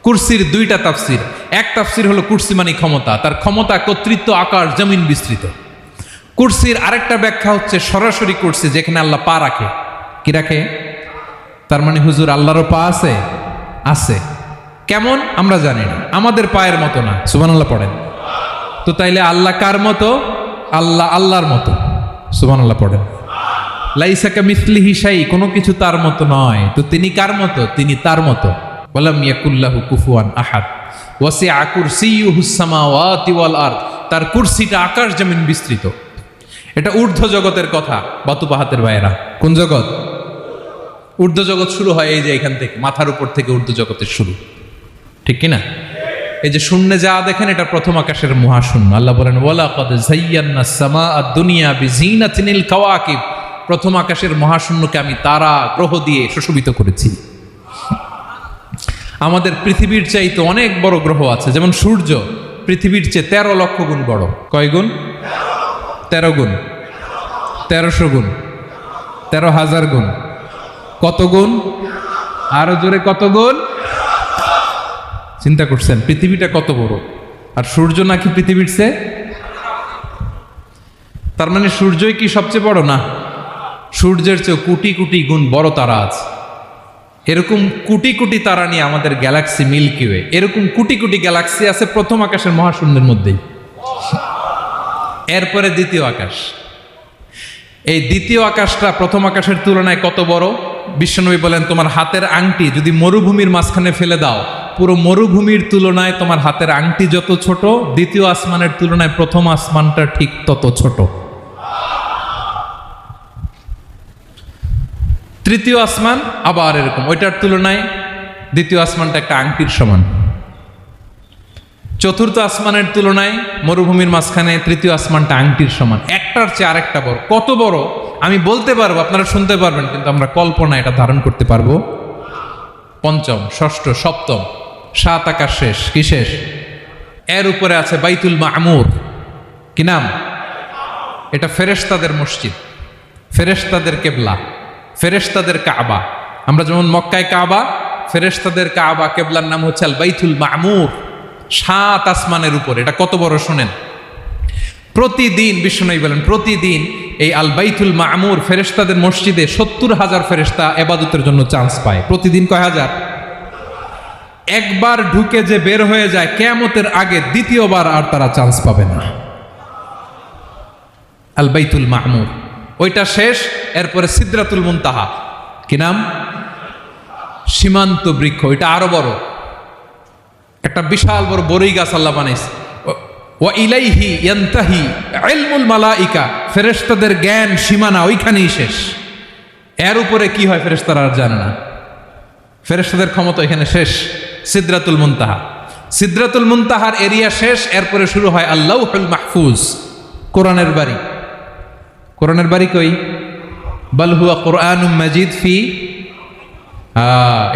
কুরসির 2টা তাফসির। এক তাফসির হলো কুরসি মানে ক্ষমতা, তার ক্ষমতা, কর্তৃত্ব, আকাশ জমিন বিস্তৃত। কুরসির আরেকটা ব্যাখ্যা হচ্ছে সরাসরি কুরসি, যেখানে আল্লাহ পা রাখে। কি রাখে? তার মানে হুজুর আল্লাহরও পা আছে? আছে। কেমন আমরা জানি না, আমাদের পায়ের মতো না। সুবহানাল্লাহ পড়েন। তো তাইলে আল্লাহ কার মতো? আল্লাহ আল্লাহর মতো। সুবহানাল্লাহ পড়েন। লাইসা কামিসলিহি শাই, কোনো কিছু তার মতো নয়। তো তিনি কার মতো? তিনি তার মতো। ওয়ালাম ইয়াকুল্লাহু কুফুয়ান আহাদ। ওয়াসিআ কুরসিয়ুহুস সামাওয়াতি ওয়াল আরদ। তার কুরসিটা আকাশ জমিন বিস্তৃত। এটা ঊর্ধ্ব জগতের কথা বাতুপাহাতের ভাইয়েরা। কোন জগৎ? ঊর্ধ্ব জগৎ শুরু হয় এই যে এখান থেকে, মাথার উপর থেকে ঊর্ধ্ব জগতের শুরু। ঠিক কিনা? এই যে শূন্যে যা দেখেন এটা প্রথম আকাশের মহাশূন্য। আল্লাহ বলেন ওয়ালাকাদ যায়্যানাস সামাআদ দুনিয়া বিজিনাতিল কাওয়াকিব। প্রথম আকাশের মহাশূন্যকে আমি তারা গ্রহ দিয়ে সুশোভিত করেছি। আমাদের পৃথিবীর চাইতে অনেক বড় গ্রহ আছে, যেমন সূর্য পৃথিবীর চেয়ে 13 লক্ষ গুণ বড়। কয় গুণ? 13 গুণ, 1300 গুণ, 13,000 গুণ। কত গুণ? আরো জোরে কত গুণ? চিন্তা করছেন পৃথিবীটা কত বড়, আর সূর্য নাকি পৃথিবীর চেয়ে? তার মানে সূর্যই কি সবচেয়ে বড়? না, সূর্যের চেয়ে কোটি কোটি গুণ বড় তারা আছে। এরকম কোটি কোটি তারা নিয়ে আমাদের গ্যালাক্সি মিল্কি ওয়ে। এরকম কোটি কোটি গ্যালাক্সি আছে প্রথম আকাশের মহাশূন্যের মধ্যেই। এরপরে দ্বিতীয় আকাশ। এই দ্বিতীয় আকাশটা প্রথম আকাশের তুলনায় কত বড়? বিশ্বনবী বলেন তোমার হাতের আংটি যদি মরুভূমির মাঝখানে ফেলে দাও, পুরো মরুভূমির তুলনায় তোমার হাতের আংটি যত ছোট, দ্বিতীয় আসমানের তুলনায় প্রথম আসমানটা ঠিক তত ছোট। তৃতীয় আসমান আবার এরকম, ওইটার তুলনায় দ্বিতীয় আসমানটা একটা আংটির সমান। চতুর্থ আসমানের তুলনায় মরুভূমির মাঝখানে তৃতীয় আসমানটা আংটির সমান। একটার চেয়ে আরেকটা বড়। কত বড় আমি বলতে পারবো, আপনারা শুনতে পারবেন, কিন্তু আমরা কল্পনা এটা ধারণ করতে পারবো? পঞ্চম, ষষ্ঠ, সপ্তম, 7 আকাশ শেষ। কি শেষ? এর উপরে আছে বাইতুল মামুর। কি নাম? এটা ফেরেশতাদের মসজিদ, ফেরেশতাদের কেবলা, ফেরেশতাদের কাবা। আমরা যেমন মক্কায় কাবা, ফেরেশতাদের কাবা কেবলার নাম হচ্ছে আল বাইতুল মামুর। 7 আসমানের উপরে। এটা কত বড় শোনেন। প্রতিদিন বিশ্বনবী বলেন প্রতিদিন এই আল বাইতুল মামুর ফেরেশতাদের মসজিদে 70,000 ফেরেশতা ইবাদতের জন্য চান্স পায়। প্রতিদিন কয় হাজার? একবার ঢুকে যে বের হয়ে যায় কিয়ামতের আগে দ্বিতীয়বার আর তারা চান্স পাবে না। আল বাইতুল মামুর ওইটা শেষ, এরপরে সিদরাতুল মুনতাহা, কি নাম? সীমান্ত বৃক্ষ। ওইটা আরো বড়, একটা বিশাল বড় বড়ই গাছ আল্লাহ বানাইছে। ওয়া ইলাইহি ইয়ানতাহি ইলমুল মালাইকা, ফেরেশতাদের জ্ঞান সীমানা ওইখানেই শেষ। এর উপরে কি হয় ফেরেশতারা আর জানে না, ফেরেশতাদের ক্ষমতা এখানে শেষ। সিদরাতুল মুনতাহা, সিদরাতুল মুনতাহার এরিয়া শেষ, এরপরে শুরু হয় আল্লাহুল মাহফুজ, কোরআনের বাড়ি। কোরআনের বাড়ি কই? বাল হুয়া কুরআনুম মাজিদ ফি,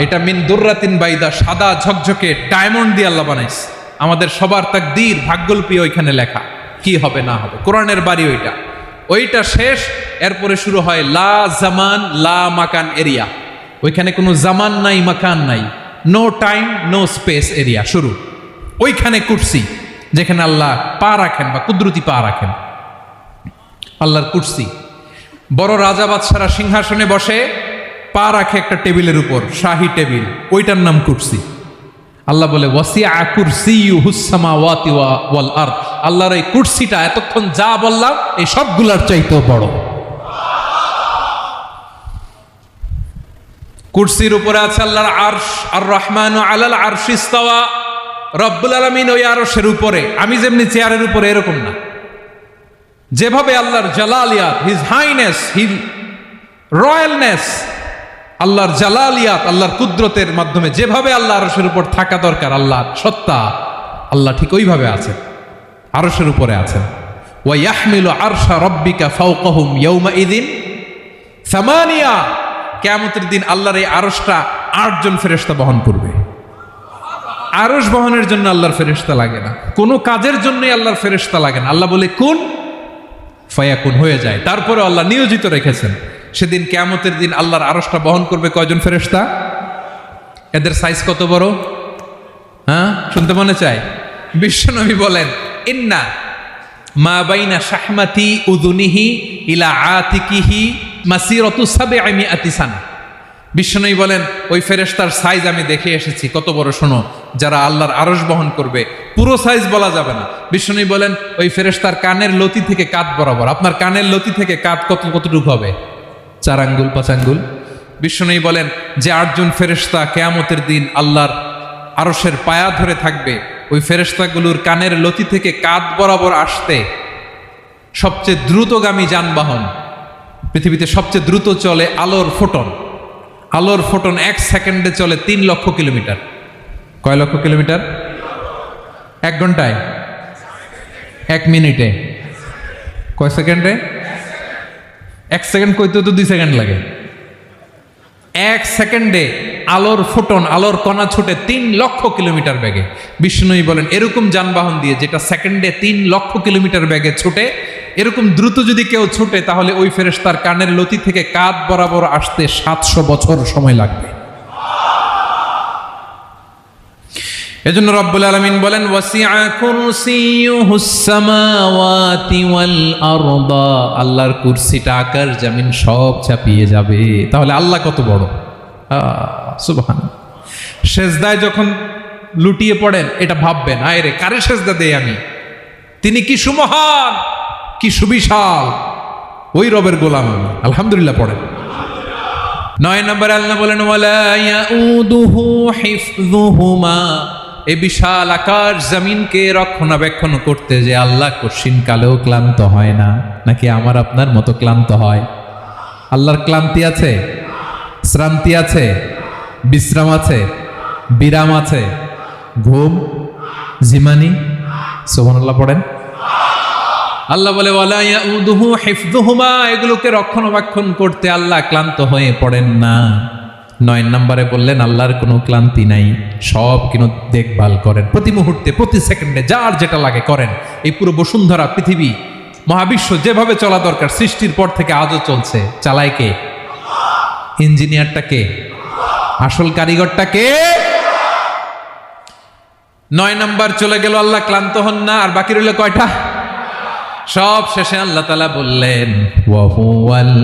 এটা মিন দুররাতিন বাইদা, সাদা ঝকঝকে ডায়মন্ড দিয়ে আল্লাহ বানাইছে। আমাদের সবার তাকদীর ভাগ্যলিপি ওইখানে লেখা, কি হবে না হবে। কোরআনের বাড়ি ওইটা, ওইটা শেষ। এরপরে শুরু হয় লা জামান লা মাকান এরিয়া। ওইখানে কোনো জামান নাই, মাকান নাই, no time no space area শুরু। ওইখানে কুরসি, যেখানে আল্লাহ পা রাখেন বা কুদরতি পা রাখেন, আল্লাহর কুরসি। বড় রাজা বাদশারা সিংহাসনে বসে পা রাখে একটা টেবিলের উপর, শাহী টেবিল, ওইটার নাম কুরসি। আল্লাহ বলে ওয়াসিআ কুরসিয়ুহুস সামাওয়াতি ওয়াল আরদ, আল্লাহর এই কুরসিটা এতক্ষণ যা বললাম এই সবগুলার চাইতেও বড়। কুরসির উপরে আছে আল্লাহর আরশ, আর রহমানু আলাল আরশি ইস্তাওয়া, রব্বুল আলামিন ওই আরশের উপরে। আমি যেমনি চেয়ারের উপরে এরকম না, যেভাবে আল্লাহর জালালিয়াত, হিজ হাইনেস, হিজ রয়্যালনেস, আল্লাহর জালালিয়াত, আল্লাহর কুদরতের মাধ্যমে যেভাবে আল্লাহ আরশের উপর থাকা দরকার, আল্লাহর সত্তা, আল্লাহ ঠিক ওইভাবে আছেন, আরশের উপরে আছেন। ওয়া ইয়াহমিলু আরশা রাব্বিকা ফাওকাহুম ইয়াউমাইযিন সামানিয়া, কিয়ামতের দিন আল্লাহর এই আরশটা ৮ জন ফেরেশতা বহন করবে। আরশ বহনের জন্য আল্লাহর ফেরেশতা লাগে না, কোনো কাজের জন্যই আল্লাহর ফেরেশতা লাগে না। আল্লাহ বলে কুন ফায়াকুন, হয়ে যায়। তারপরে আল্লাহ নিয়োজিত রেখেছেন। সেদিন কিয়ামতের দিন আল্লাহর আরশটা বহন করবে কয়জন ফেরেশতা? এদের সাইজ কত বড়? হ্যাঁ, শুনতে মনে চায়? বিশ্বনবী বলেন ইন্না মা বাইনা শাহমাতি উযুনিহি ইলা আতিকিহি মাসিরাতু ৭০০ সানা। বিশ্বনবী বলেন ওই ফেরেশতার সাইজ আমি দেখে এসেছি কত বড়। শোনো, যারা আল্লাহর আরশ বহন করবে, পুরো সাইজ বলা যাবে না। বিশ্বনবী বলেন ওই ফেরেশতার কানের লতি থেকে কাঁধ বরাবর। আপনার কানের লতি থেকে কাঁধ কতটুকু হবে? 4 আঙ্গুল 5 আঙ্গুল। বিশ্বনবী বলেন যে ৮ জন ফেরেশতা কিয়ামতের দিন আল্লাহর আরশের পায়া ধরে থাকবে, ওই ফেরেশতাগুলোর কানের লতি থেকে কাঁধ বরাবর আসতে সবচেয়ে দ্রুতগামী যানবাহন, পৃথিবীতে সবচেয়ে দ্রুত চলে আলোর ফোটন। আলোর ফোটন 1 সেকেন্ডে চলে 3 লক্ষ কিলোমিটার। কয় লক্ষ কিলোমিটার? 1 ঘন্টায়? 1 মিনিটে? কয় সেকেন্ডে? 1 সেকেন্ড কইতেও তো 2 সেকেন্ড লাগে। 1 সেকেন্ডে আলোর ফোটন, আলোর কণা ছুটে 3 লক্ষ কিলোমিটার বেগে। বিষ্ণুই বলেন এরকম যানবাহন দিয়ে, যেটা সেকেন্ডে 3 লক্ষ কিলোমিটার বেগে ছুটে, এরকম দ্রুত যদি কেউ ছুটে, তাহলে ওই ফেরেশতার কানের লতি থেকে কাঁধ বরাবর আসতে 700 বছর সময় লাগবে। এজন্য রব্বুল আলামিন বলেন ওয়াসিআ কুরসিয়ুহুস সামাওয়াতি ওয়াল আরদা, আল্লাহর কুরসিটা আকাশ জমিন সব চাপিয়ে যাবে। তাহলে আল্লাহ কত বড়! সুবহানাল্লাহ। সেজদায় যখন লুটিয়ে পড়েন এটা ভাববেন, আয় রে কারে সেজদা দেই আমি, তিনি কি সুমহান, কি সুবিশাল, ওই রবের গোলাম আমি। আলহামদুলিল্লাহ পড়েন। 9 নম্বরে আল্লাহ বলেন ওয়ালা ইয়াউদুহু হিফযুহুমা, এই বিশাল আকাশ জমিনকে রক্ষণাবেক্ষণ করতে যে আল্লাহ কঠিন কালেও ক্লান্ত হয় না। নাকি আমার আপনার মতো ক্লান্ত হয়? আল্লাহর ক্লান্তি আছে, শ্রান্তি আছে, বিশ্রাম আছে, বিরাম আছে, ঘুম, জিমানি? সুবহানাল্লাহ পড়েন। আল্লাহ বলে ওয়ালা ইয়াউদুহু হিফযুহুমা, এগুলোকে রক্ষণাবেক্ষণ করতে আল্লাহ ক্লান্ত হয়ে পড়েন না। 9 নম্বরে বললেন আল্লাহর কোনো ক্লান্তি নাই, সব কিন্তু দেখভাল করেন, প্রতি মুহূর্তে প্রতি সেকেন্ডে যার যেটা লাগে করেন। এই পুরো বসুন্ধরা, পৃথিবী, মহাবিশ্ব যেভাবে চলা দরকার সৃষ্টির পর থেকে আজও চলছে। চালায় কে? ইঞ্জিনিয়ারটা কে? আসল কারিগরটা কে? 9 নম্বর চলে গেল, আল্লাহ ক্লান্ত হন না। আর বাকি রইল কয়টা? সব শেষে আল্লাহ তাআলা বললেন ওয়া হুয়াল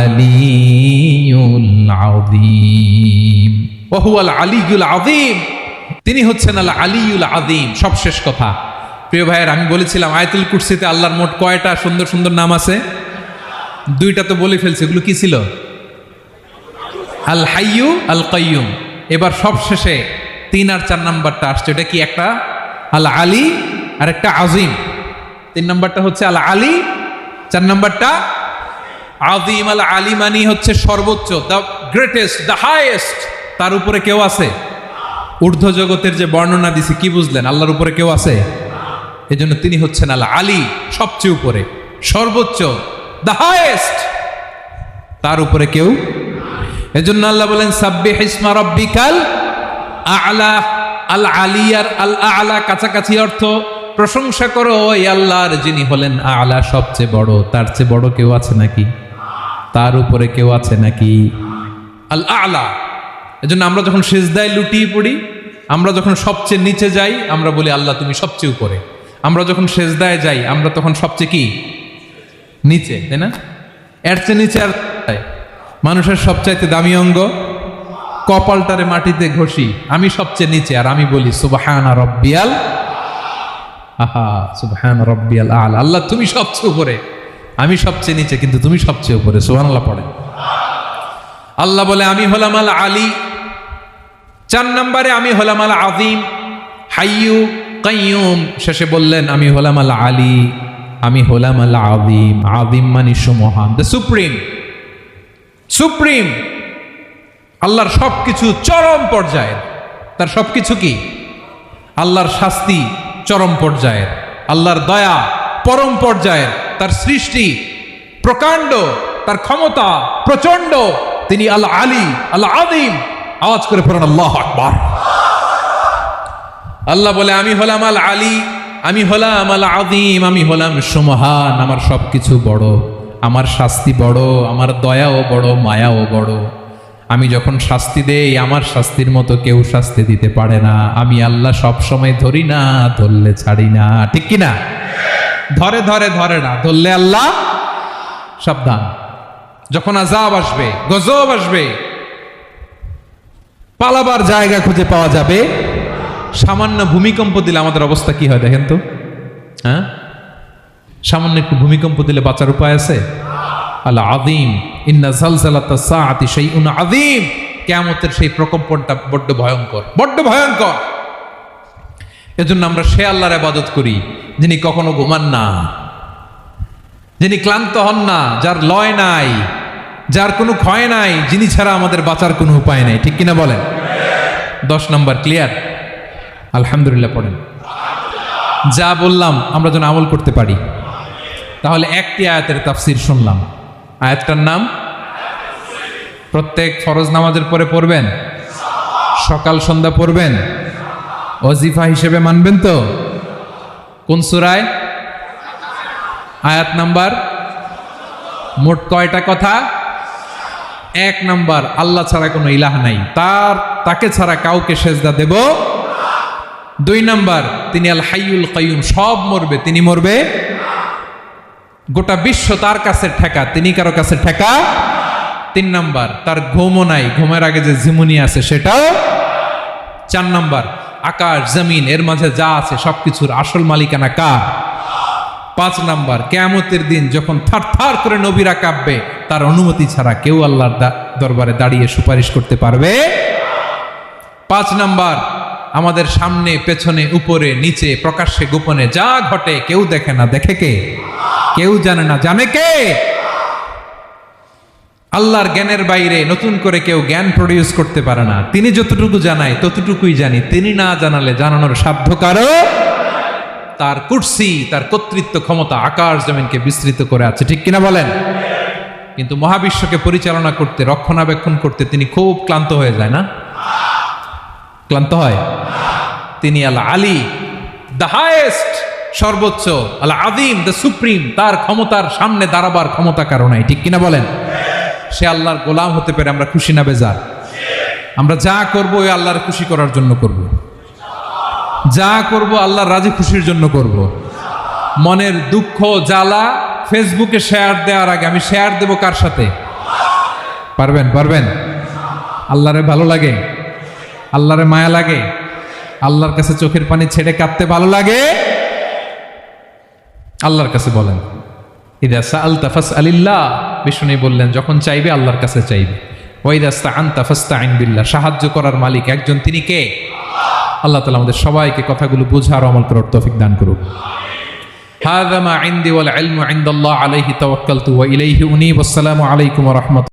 আলিয়ুল আযীম, ওয়া হুয়াল আলিয়ুল আযীম, তিনি হচ্ছেন আল আলিউল আযীম। সবশেষ কথা প্রিয় ভাইয়ের, আমি বলেছিলাম আয়াতুল কুরসিতে আল্লাহর মোট কয়টা সুন্দর সুন্দর নাম আছে? দুইটা তো বলে ফেলছে, এগুলো কি ছিল? আল হাইয়ু আল কাইয়ুম। এবার সবশেষে 3 আর 4 নাম্বারটা আসছে, এটা কি? একটা আল আলী আর একটা আজিম। 3 নাম্বারটা হচ্ছে আল আলী, 4 নাম্বারটা আযীম। আল আলী মানে হচ্ছে সর্বোচ্চ, দ্য গ্রেটেস্ট, দ্য হাইয়েস্ট। তার উপরে কেউ আছে? ঊর্ধ্ব জগতের যে বর্ণনা দিছি, কি বুঝলেন? আল্লাহর উপরে কেউ আছে? এজন্য তিনি হচ্ছেন আল আলী, সবচেয়ে উপরে, সর্বোচ্চ, দ্য হাইয়েস্ট। তার উপরে কেউ। এজন্য আল্লাহ বলেন সাব্বিহ ইসমা রাব্বিকাল আ'লা। আল আলী আর আল আ'লা কাছাকাছি অর্থ। প্রশংসা করো ওই আল্লাহর যিনি হলেন আ'লা, সবচেয়ে বড়। তার চেয়ে বড় কেউ আছে নাকি? তার উপরে কেউ আছে নাকি? আল আ'লা। এজন্য আমরা যখন সিজদায় লুটিয়ে পড়ি, আমরা যখন সবচেয়ে নিচে যাই, আমরা বলি আল্লাহ তুমি সবচেয়ে উপরে। আমরা যখন সিজদায় যাই, আমরা তখন সবচেয়ে কি? নিচে, তাই না? এর চেয়ে নিচে আর মানুষের সবচাইতে দামি অঙ্গ কপালটারে মাটিতে ঘষি, আমি সবচেয়ে নিচে, আর আমি বলি সুবহানা রাব্বিয়াল আহা, সুবহানা রাব্বিয়াল আ'লা। আল্লাহ তুমি সবচেয়ে উপরে, আমি সবচেয়ে নিচে, কিন্তু তুমি সবচেয়ে উপরে। সুবহানাল্লাহ পড়ে। আল্লাহ বলে আমি হলাম আল আলী। 4 নম্বরে আমি হলাম আল আযীম, হাইয়ু কাইয়ুম। শেষে বললেন আমি হলাম আল আলী, আমি হলাম আল আযীম। আযীম মানে সুমহান, দ্য সুপ্রিম। সুপ্রিম আল্লাহর সবকিছু চরম পর্যায়ের। তার সবকিছু কি? আল্লাহর শাস্তি চরম পর্যায়ের, আল্লাহর দয়া পরম পর্যায়ের, তার সৃষ্টি প্রকাণ্ড, তার ক্ষমতা প্রচন্ড। তিনি আল আলী, আল আযীম। আওয়াজ করে পড়েন আল্লাহু আকবার। আল্লাহ বলে আমি হলাম আল আলী, আমি হলাম আল আযীম, আমি হলাম সুমহান। আমার সবকিছু বড়, আমার শাস্তি বড়, আমার দয়াও বড়, মায়াও বড়। আমি যখন শাস্তি দেই, আমার শাস্তির মতো কেউ শাস্তি দিতে পারে না। আমি আল্লাহ সব সময় ধরি না, ধরলে ছাড়ি না। ঠিক কি না? ধরে ধরে ধরে না, ধরলে আল্লাহ সাবধান। যখন আযাব আসবে, গজব আসবে, পালাবার জায়গা খুঁজে পাওয়া যাবে। সামান্য ভূমিকম্প দিলে আমাদের অবস্থা কি হয় দেখেন তো? হ্যাঁ, সামান্য একটু ভূমিকম্প দিলে বাঁচার উপায় আছে? আল আযীম, ইন্না যালযালাতাস সাআতি শাইউন আযীম। কিয়ামতের সেই প্রকম্পনটা বড্ড ভয়ঙ্কর, বড্ড ভয়ঙ্কর। এজন্য আমরা সে আল্লাহর ইবাদত করি যিনি কখনো ঘুমান না, যিনি ক্লান্ত হন না, যার লয় নাই, যার কোনো ক্ষয় নাই, যিনি ছাড়া আমাদের বাঁচার কোনো উপায় নাই। ঠিক কিনা বলেন? 10 নম্বর ক্লিয়ার? আলহামদুলিল্লাহ পড়েন। যা বললাম আমরা যেন আমল করতে পারি। তাহলে একটি আয়াতের তাফসীর শুনলাম। আয়াতটার নাম প্রত্যেক ফরজ নামাজের পরে পড়বেন, সকাল সন্ধ্যা পড়বেন, ওয়াজিফা হিসেবে মানবেন তো? কোন সূরায়? আয়াত নাম্বার? মোট কয়টা কথা? 1 নাম্বার, আল্লাহ ছাড়া কোনো ইলাহ নাই, তাকে ছাড়া কাউকে সেজদা দেব। 2 নাম্বার, তিনি আল হাইয়ুল কাইয়ুম, সব মরবে, তিনি মরবে। গোটা বিশ্ব তার কাছে ঠেকা, তিনি কারো কাছে ঠেকা। 3 নাম্বার, তার ঘুমও নাই, ঘুমের আগে যে ঝিমুনি আছে সেটাও। 4 নাম্বার, আকাশ জমিন এর মাঝে যা আছে সবকিছুর আসল মালিকানা কার? 5 নাম্বার, কিয়ামতের দিন যখন থার থার করে নবীরা কাঁপবে, তার অনুমতি ছাড়া কেউ আল্লাহর দরবারে দাঁড়িয়ে সুপারিশ করতে পারবে। 5 নাম্বার, আমাদের সামনে পেছনে উপরে নিচে প্রকাশ্যে গোপনে যা ঘটে কেউ দেখে না, দেখে কে? কেউ জানে না, জানে কে? আল্লাহর জ্ঞানের বাইরে নতুন করে কেউ জ্ঞান প্রডিউস করতে পারে না। তিনি যতটুকু জানায় ততটুকুই জানি, তিনি না জানালে জানানোর সাধ্য কারো। তার কুরসি, তার কর্তৃত্ব ক্ষমতা আকাশ জমিনকে বিস্তৃত করে আছে। ঠিক কিনা বলেন? কিন্তু মহাবিশ্বকে পরিচালনা করতে, রক্ষণাবেক্ষণ করতে তিনি খুব ক্লান্ত হয়ে যায় না? ক্লান্ত হয়? তিনি আল আলী, দ্য হাইয়েস্ট, সর্বোচ্চ, আল আযীম, দ্য সুপ্রিম। তার ক্ষমতার সামনে দাঁড়াবার ক্ষমতা কারো নাই। ঠিক কিনা বলেন? সে আল্লাহর গোলাম হতে পেরে আমরা খুশি না বেজার? আমরা যা করবো ওই আল্লাহর খুশি করার জন্য করব, যা করব আল্লাহর রাজি খুশির জন্য করব। মনের দুঃখ জ্বালা ফেসবুকে শেয়ার দেওয়ার আগে আমি শেয়ার দেব কার সাথে? পারবেন? পারবেন? আল্লাহরে ভালো লাগে, আল্লাহরে মায়া লাগে, আল্লাহর কাছে চোখের পানি ছেড়ে কাঁদতে ভালো লাগে? আল্লাহর কাছে বলেন, ইদা সাআলতা ফাসআলিল্লাহ, বিষ্ণু বললেন যখন চাইবে আল্লাহর কাছে চাইবে। ওয়া ইদা ইসতাআনতা ফাসতাইন বিল্লাহ, সাহায্য করার মালিক একজন, তিনি কে? আল্লাহ তাআলা আমাদের সবাইকে কথাগুলো বুঝার আমল করার তৌফিক দান করুন। হাযা মা ইনদি ওয়াল ইলমু ইনদাল্লাহ আলাইহি তাওয়াক্কালতু ওয়া ইলাইহি উনীব। আসসালামু আলাইকুম ওয়া রাহমাতুল্লাহ।